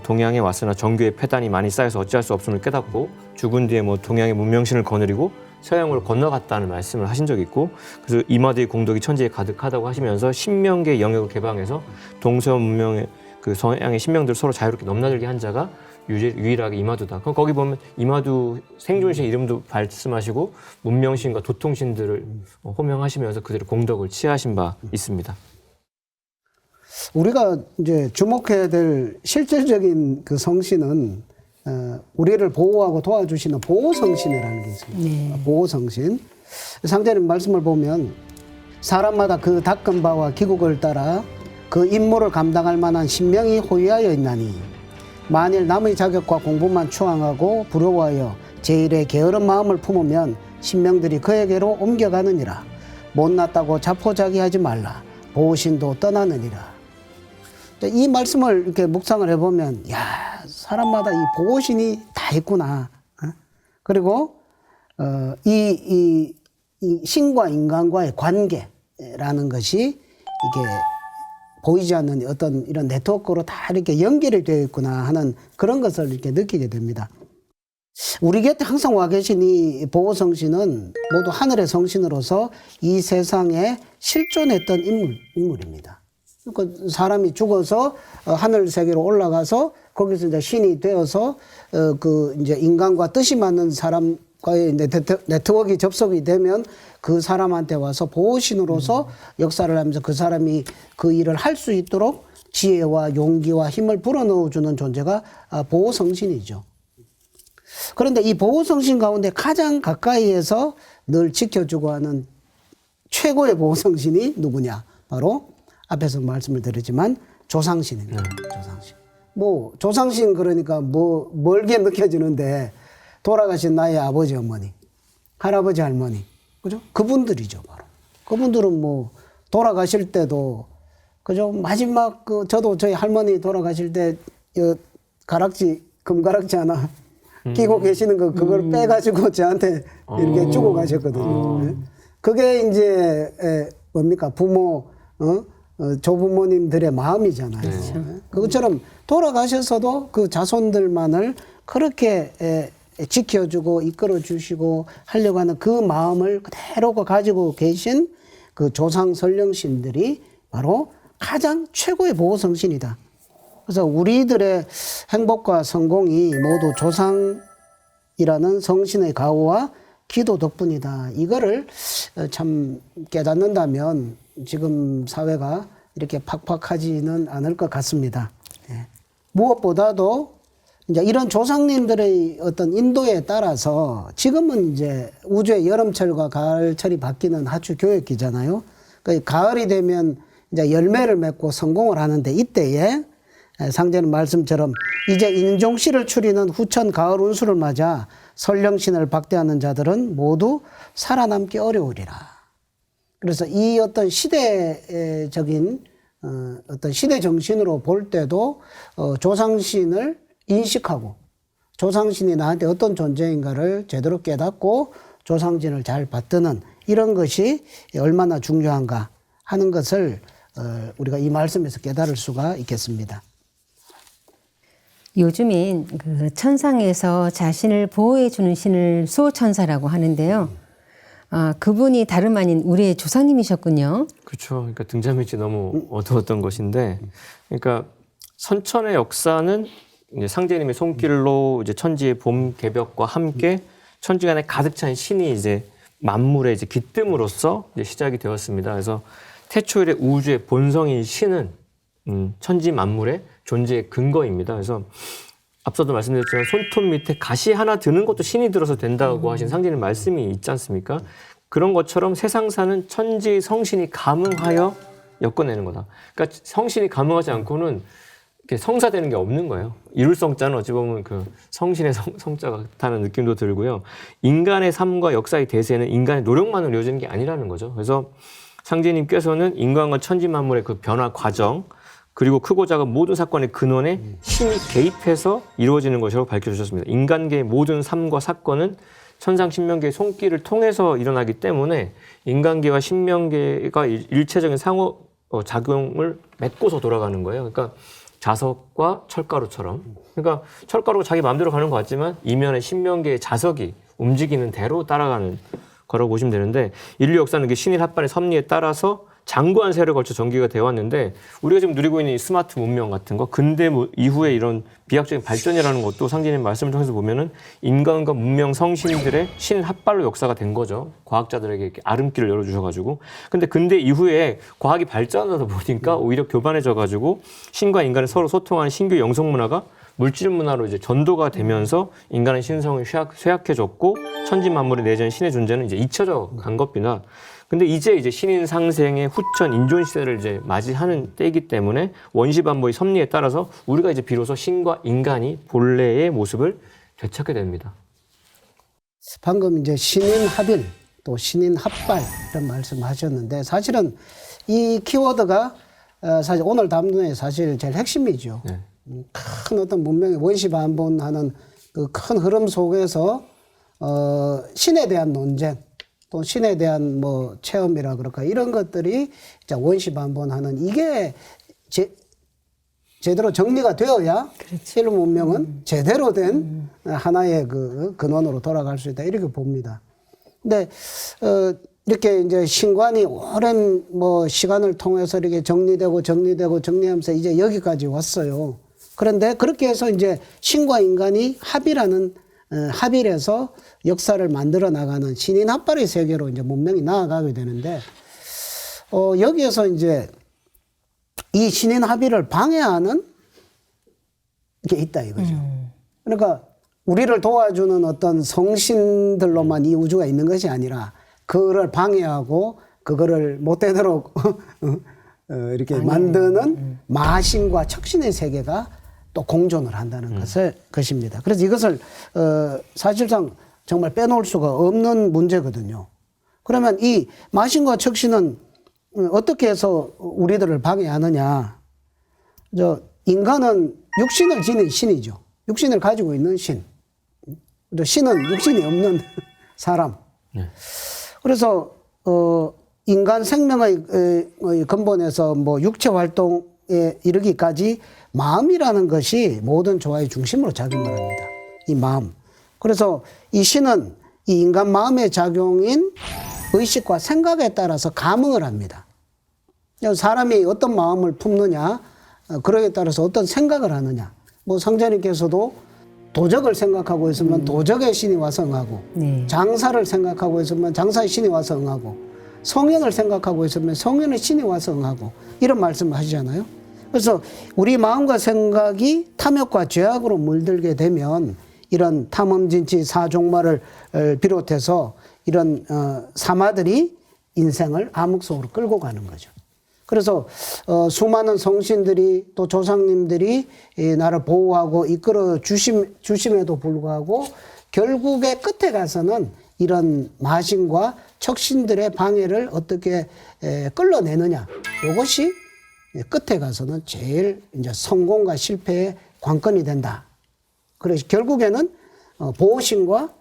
동양에 왔으나 정교의 폐단이 많이 쌓여서 어찌할 수 없음을 깨닫고 죽은 뒤에 뭐 동양의 문명신을 거느리고 서양으로 건너갔다는 말씀을 하신 적이 있고, 그래서 이마두의 공덕이 천지에 가득하다고 하시면서 신명계의 영역을 개방해서 동서양 문명의 그 서양의 신명들을 서로 자유롭게 넘나들게 한 자가 유일하게 이마두다. 그럼 거기 보면 이마두 생존신 이름도 말씀하시고 문명신과 도통신들을 호명하시면서 그들의 공덕을 취하신 바 있습니다. 우리가 이제 주목해야 될 실질적인 그 성신은 우리를 보호하고 도와주시는 보호성신이라는 게 있습니다. 네. 보호성신. 상대님 말씀을 보면 사람마다 그 닦은 바와 기국을 따라 그 임무를 감당할 만한 신명이 호위하여 있나니, 만일 남의 자격과 공부만 추앙하고 부러워하여 제1의 게으른 마음을 품으면 신명들이 그에게로 옮겨가느니라. 못났다고 자포자기하지 말라. 보호신도 떠나느니라. 이 말씀을 이렇게 묵상을 해보면, 야, 사람마다 이 보호신이 다 있구나. 그리고 이 신과 인간과의 관계라는 것이 이게 보이지 않는 어떤 이런 네트워크로 다 이렇게 연결이 되어 있구나 하는 그런 것을 이렇게 느끼게 됩니다. 우리 곁에 항상 와 계신 이 보호성신은 모두 하늘의 성신으로서 이 세상에 실존했던 인물입니다. 그러니까 사람이 죽어서 하늘 세계로 올라가서 거기서 이제 신이 되어서 그 이제 인간과 뜻이 맞는 사람과의 네트워크가 접속이 되면 그 사람한테 와서 보호신으로서 역사를 하면서 그 사람이 그 일을 할 수 있도록 지혜와 용기와 힘을 불어넣어주는 존재가 보호성신이죠. 그런데 이 보호성신 가운데 가장 가까이에서 늘 지켜주고 하는 최고의 보호성신이 누구냐? 바로 앞에서 말씀을 드렸지만 조상신입니다. 조상신. 뭐 조상신 그러니까 뭐 멀게 느껴지는데 돌아가신 나의 아버지 어머니, 할아버지 할머니, 그죠? 그분들이죠 바로. 그분들은 뭐 돌아가실 때도 그죠? 마지막 저도 저희 할머니 돌아가실 때 가락지 금가락지 하나 끼고 계시는 거 그걸 빼가지고 저한테 이렇게 주고 가셨거든요. 네? 그게 이제 뭡니까 부모 조부모님들의 마음이잖아요. 네. 그것처럼 돌아가셔서도 그 자손들만을 그렇게 지켜주고 이끌어 주시고 하려고 하는 그 마음을 그대로 가지고 계신 그 조상 선령신들이 바로 가장 최고의 보호성신이다. 그래서 우리들의 행복과 성공이 모두 조상이라는 성신의 가호와 기도 덕분이다. 이거를 참 깨닫는다면 지금 사회가 이렇게 팍팍하지는 않을 것 같습니다. 예. 무엇보다도 이제 이런 조상님들의 어떤 인도에 따라서 지금은 이제 우주의 여름철과 가을철이 바뀌는 하추 교역기잖아요. 그 가을이 되면 이제 열매를 맺고 성공을 하는데 이때에 상제는 말씀처럼 이제 인종씨를 추리는 후천 가을 운수를 맞아 설령신을 박대하는 자들은 모두 살아남기 어려우리라. 그래서 이 어떤 시대적인 어떤 시대 정신으로 볼 때도 조상신을 인식하고 조상신이 나한테 어떤 존재인가를 제대로 깨닫고 조상신을 잘 받드는 이런 것이 얼마나 중요한가 하는 것을 우리가 이 말씀에서 깨달을 수가 있겠습니다. 요즘엔 그 천상에서 자신을 보호해주는 신을 수호천사라고 하는데요. 그분이 다름 아닌 우리의 조상님이셨군요. 그렇죠. 그러니까 등잔빛이 너무 어두웠던 것인데, 그러니까 선천의 역사는 이제 상제님의 손길로 이제 천지의 봄 개벽과 함께 천지간에 가득 찬 신이 이제 만물의 이제 깃뜸으로써 이제 시작이 되었습니다. 그래서 태초일의 우주의 본성인 신은 천지 만물의 존재의 근거입니다. 그래서 앞서도 말씀드렸지만 손톱 밑에 가시 하나 드는 것도 신이 들어서 된다고 하신 상제님 말씀이 있지 않습니까? 그런 것처럼 세상사는 천지의 성신이 감응하여 엮어내는 거다. 그러니까 성신이 감응하지 않고는 성사되는 게 없는 거예요. 이룰 성자는 어찌 보면 그 성신의 성자 같다는 느낌도 들고요. 인간의 삶과 역사의 대세는 인간의 노력만으로 이루어지는 게 아니라는 거죠. 그래서 상제님께서는 인간과 천지 만물의 그 변화 과정, 그리고 크고 작은 모든 사건의 근원에 신이 개입해서 이루어지는 것이라고 밝혀주셨습니다. 인간계의 모든 삶과 사건은 천상 신명계의 손길을 통해서 일어나기 때문에 인간계와 신명계가 일체적인 상호 작용을 맺고서 돌아가는 거예요. 그러니까 자석과 철가루처럼. 그러니까 철가루가 자기 마음대로 가는 것 같지만 이면에 신명계의 자석이 움직이는 대로 따라가는 거라고 보시면 되는데, 인류 역사는 신일 합반의 섭리에 따라서 장구한 세월에 걸쳐 전개가 되어 왔는데, 우리가 지금 누리고 있는 이 스마트 문명 같은 거, 근대 이후에 이런 비약적인 발전이라는 것도 상제님 말씀을 통해서 보면은 인간과 문명 성신들의 신 합발로 역사가 된 거죠. 과학자들에게 이렇게 아름길을 열어주셔가지고. 근데 근대 이후에 과학이 발전하다 보니까 오히려 교만해져가지고 신과 인간이 서로 소통하는 신규 영성 문화가 물질 문화로 이제 전도가 되면서 인간의 신성이 쇠약해졌고 천지 만물의 내재한 신의 존재는 이제 잊혀져 간 겁니다. 근데 이제 신인 상생의 후천 인존 시대를 이제 맞이하는 때이기 때문에 원시반복의 섭리에 따라서 우리가 이제 비로소 신과 인간이 본래의 모습을 되찾게 됩니다. 방금 이제 신인 합일 또 신인 합발 이런 말씀하셨는데, 사실은 이 키워드가 사실 오늘 담론의 사실 제일 핵심이죠. 네. 큰 어떤 문명의 원시반복하는 그 큰 흐름 속에서 신에 대한 논쟁, 또 신에 대한 뭐 체험이라 그럴까 이런 것들이 원시반복하는 이게 제대로 정리가 되어야 인류 문명은 제대로 된 하나의 그 근원으로 돌아갈 수 있다 이렇게 봅니다. 근데 이렇게 이제 신관이 오랜 뭐 시간을 통해서 이렇게 정리하면서 이제 여기까지 왔어요. 그런데 그렇게 해서 이제 신과 인간이 합일해서 역사를 만들어 나가는 신인 합발의 세계로 이제 문명이 나아가게 되는데, 여기에서 이제 이 신인 합의를 방해하는 게 있다 이거죠. 그러니까 우리를 도와주는 어떤 성신들로만 이 우주가 있는 것이 아니라 그거를 방해하고 그거를 못되도록 이렇게 만드는 마신과 척신의 세계가 또 공존을 한다는 것입니다. 그래서 이것을 사실상 정말 빼놓을 수가 없는 문제거든요. 그러면 이 마신과 척신은 어떻게 해서 우리들을 방해하느냐? 인간은 육신을 지닌 신이죠. 육신을 가지고 있는 신. 또 신은 육신이 없는 사람. 그래서 인간 생명의 근본에서 뭐 육체 활동에 이르기까지 마음이라는 것이 모든 조화의 중심으로 작용을 합니다. 이 마음. 그래서 이 신은 이 인간 마음의 작용인 의식과 생각에 따라서 감응을 합니다. 사람이 어떤 마음을 품느냐, 그러에 따라서 어떤 생각을 하느냐. 뭐 상자님께서도 도적을 생각하고 있으면 도적의 신이 와서 응하고, 장사를 생각하고 있으면 장사의 신이 와서 응하고, 성현을 생각하고 있으면 성현의 신이 와서 응하고, 이런 말씀을 하시잖아요. 그래서 우리 마음과 생각이 탐욕과 죄악으로 물들게 되면 이런 탐험진치 사종말을 비롯해서 이런 사마들이 인생을 암흑 속으로 끌고 가는 거죠. 그래서 수많은 성신들이 또 조상님들이 나를 보호하고 이끌어 주심에도 불구하고 결국에 끝에 가서는 이런 마신과 척신들의 방해를 어떻게 끌어내느냐, 이것이 끝에 가서는 제일 이제 성공과 실패의 관건이 된다. 그래서 결국에는 보호신과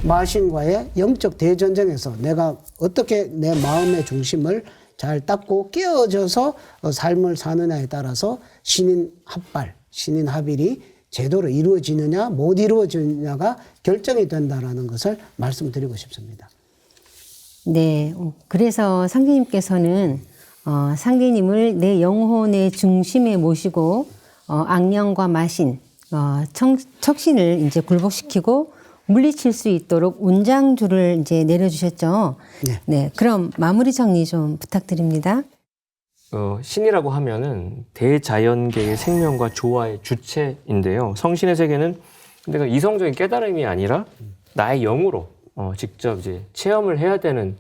마신과의 영적 대전쟁에서 내가 어떻게 내 마음의 중심을 잘 닦고 깨어져서 삶을 사느냐에 따라서 신인 합발, 신인 합일이 제대로 이루어지느냐 못 이루어지느냐가 결정이 된다는 것을 말씀드리고 싶습니다. 네, 그래서 상계님께서는 상계님을 내 영혼의 중심에 모시고 악령과 마신, 척신을 이제 굴복시키고 물리칠 수 있도록 운장주를 이제 내려주셨죠. 네, 그럼 마무리 정리 좀 부탁드립니다. 신이라고 하면은 대자연계의 생명과 조화의 주체인데요. 성신의 세계는 내가 이성적인 깨달음이 아니라 나의 영으로 직접 이제 체험을 해야 되는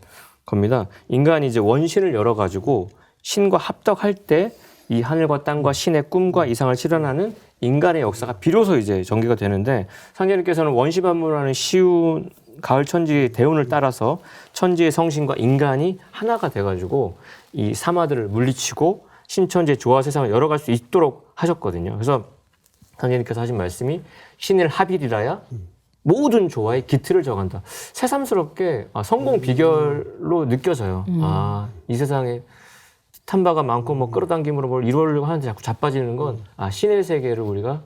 겁니다. 인간이 이제 원신을 열어가지고 신과 합덕할 때 이 하늘과 땅과 신의 꿈과 이상을 실현하는 인간의 역사가 비로소 이제 전개가 되는데, 상제님께서는 원시반문하는 시운 가을 천지의 대운을 따라서 천지의 성신과 인간이 하나가 돼가지고 이 사마들을 물리치고 신천지의 조화 세상을 열어갈 수 있도록 하셨거든요. 그래서 상제님께서 하신 말씀이 신일 합일이라야 모든 조화의 기틀을 정한다. 새삼스럽게 성공 비결로 느껴져요. 이 세상에 탐바가 많고 뭐 끌어당김으로 뭘 이루려고 하는데 자꾸 자빠지는 건 신의 세계를 우리가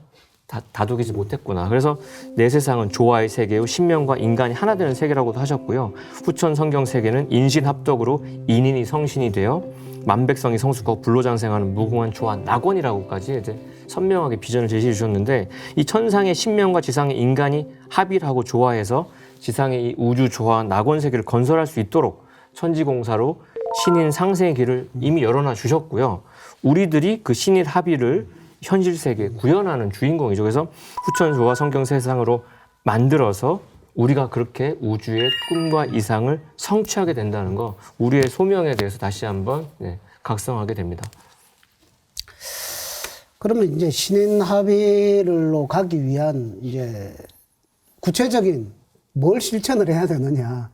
다독이지 못했구나. 그래서 내 세상은 조화의 세계요 신명과 인간이 하나 되는 세계라고도 하셨고요. 후천 성경 세계는 인신합덕으로 인인이 성신이 되어 만백성이 성숙하고 불로장생하는 무궁한 조화 낙원이라고까지 이제 선명하게 비전을 제시해 주셨는데, 이 천상의 신명과 지상의 인간이 합일하고 조화해서 지상의 이 우주 조화 낙원 세계를 건설할 수 있도록 천지공사로 신인 상생의 길을 이미 열어놔 주셨고요. 우리들이 그 신인 합의를 현실 세계에 구현하는 주인공이죠. 그래서 후천 조화 성경 세상으로 만들어서 우리가 그렇게 우주의 꿈과 이상을 성취하게 된다는 거, 우리의 소명에 대해서 다시 한번 각성하게 됩니다. 그러면 이제 신인 합의로 가기 위한 이제 구체적인 뭘 실천을 해야 되느냐,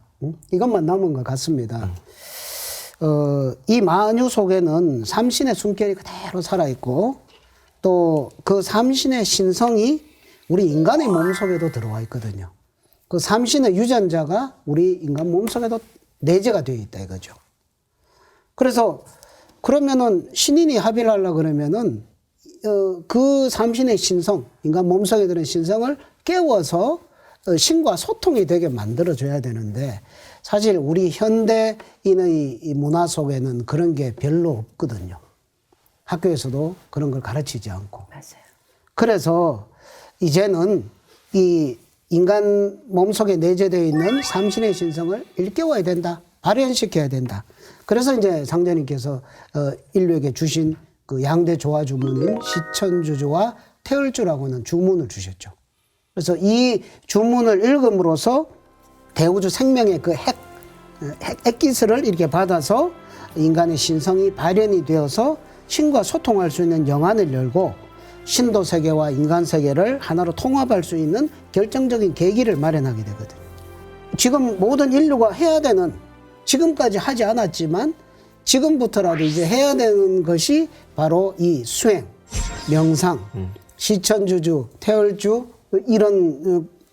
이것만 남은 것 같습니다. 이 만유 속에는 삼신의 숨결이 그대로 살아있고 또 그 삼신의 신성이 우리 인간의 몸속에도 들어와 있거든요. 그 삼신의 유전자가 우리 인간 몸속에도 내재가 되어 있다 이거죠. 그래서 그러면은 신인이 합의를 하려고 그러면은 그 삼신의 신성, 인간 몸속에 드는 신성을 깨워서 신과 소통이 되게 만들어줘야 되는데, 사실 우리 현대인의 이 문화 속에는 그런 게 별로 없거든요. 학교에서도 그런 걸 가르치지 않고. 맞아요. 그래서 이제는 이 인간 몸속에 내재되어 있는 삼신의 신성을 일깨워야 된다. 발현시켜야 된다. 그래서 이제 상자님께서 인류에게 주신 그 양대 조화 주문인 시천주조와 태을주라고는 주문을 주셨죠. 그래서 이 주문을 읽음으로써 대우주 생명의 그 핵기술을 이렇게 받아서 인간의 신성이 발현이 되어서 신과 소통할 수 있는 영안을 열고 신도 세계와 인간 세계를 하나로 통합할 수 있는 결정적인 계기를 마련하게 되거든요. 지금 모든 인류가 해야 되는, 지금까지 하지 않았지만 지금부터라도 이제 해야 되는 것이 바로 이 수행, 명상, 시천주주, 태월주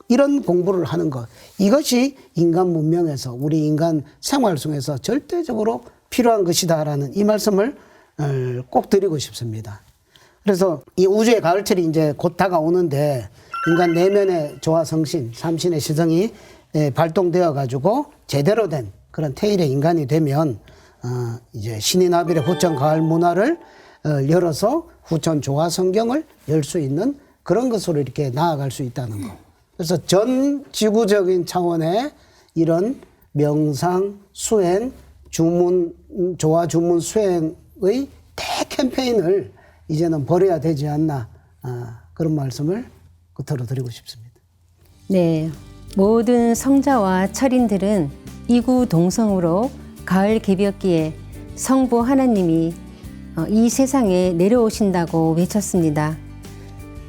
이런 공부를 하는 것. 이것이 인간 문명에서 우리 인간 생활 속에서 절대적으로 필요한 것이다라는 이 말씀을 꼭 드리고 싶습니다. 그래서 이 우주의 가을철이 이제 곧 다가오는데 인간 내면의 조화성신, 삼신의 시성이 발동되어 가지고 제대로 된 그런 태일의 인간이 되면 이제 신인아빌의 후천 가을 문화를 열어서 후천 조화 성경을 열 수 있는 그런 것으로 이렇게 나아갈 수 있다는 거. 그래서 전 지구적인 차원의 이런 명상, 수행, 주문, 조화 주문 수행의 대 캠페인을 이제는 벌여야 되지 않나, 그런 말씀을 끝으로 드리고 싶습니다. 네, 모든 성자와 철인들은 이구동성으로 가을 개벽기에 성부 하나님이 이 세상에 내려오신다고 외쳤습니다.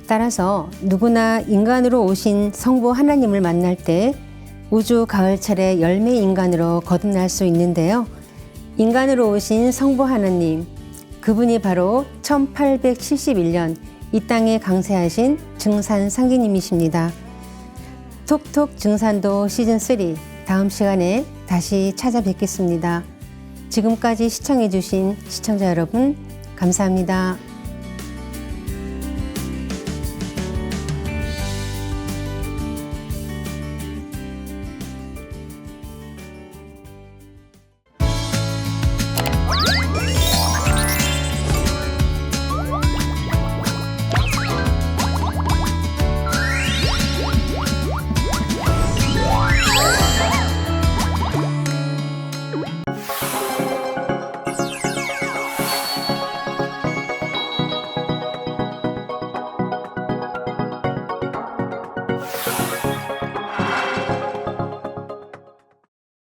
따라서 누구나 인간으로 오신 성부 하나님을 만날 때 우주 가을철의 열매 인간으로 거듭날 수 있는데요. 인간으로 오신 성부 하나님, 그분이 바로 1871년 이 땅에 강세하신 증산 상기님이십니다. 톡톡 증산도 시즌3 다음 시간에 다시 찾아뵙겠습니다. 지금까지 시청해주신 시청자 여러분 감사합니다.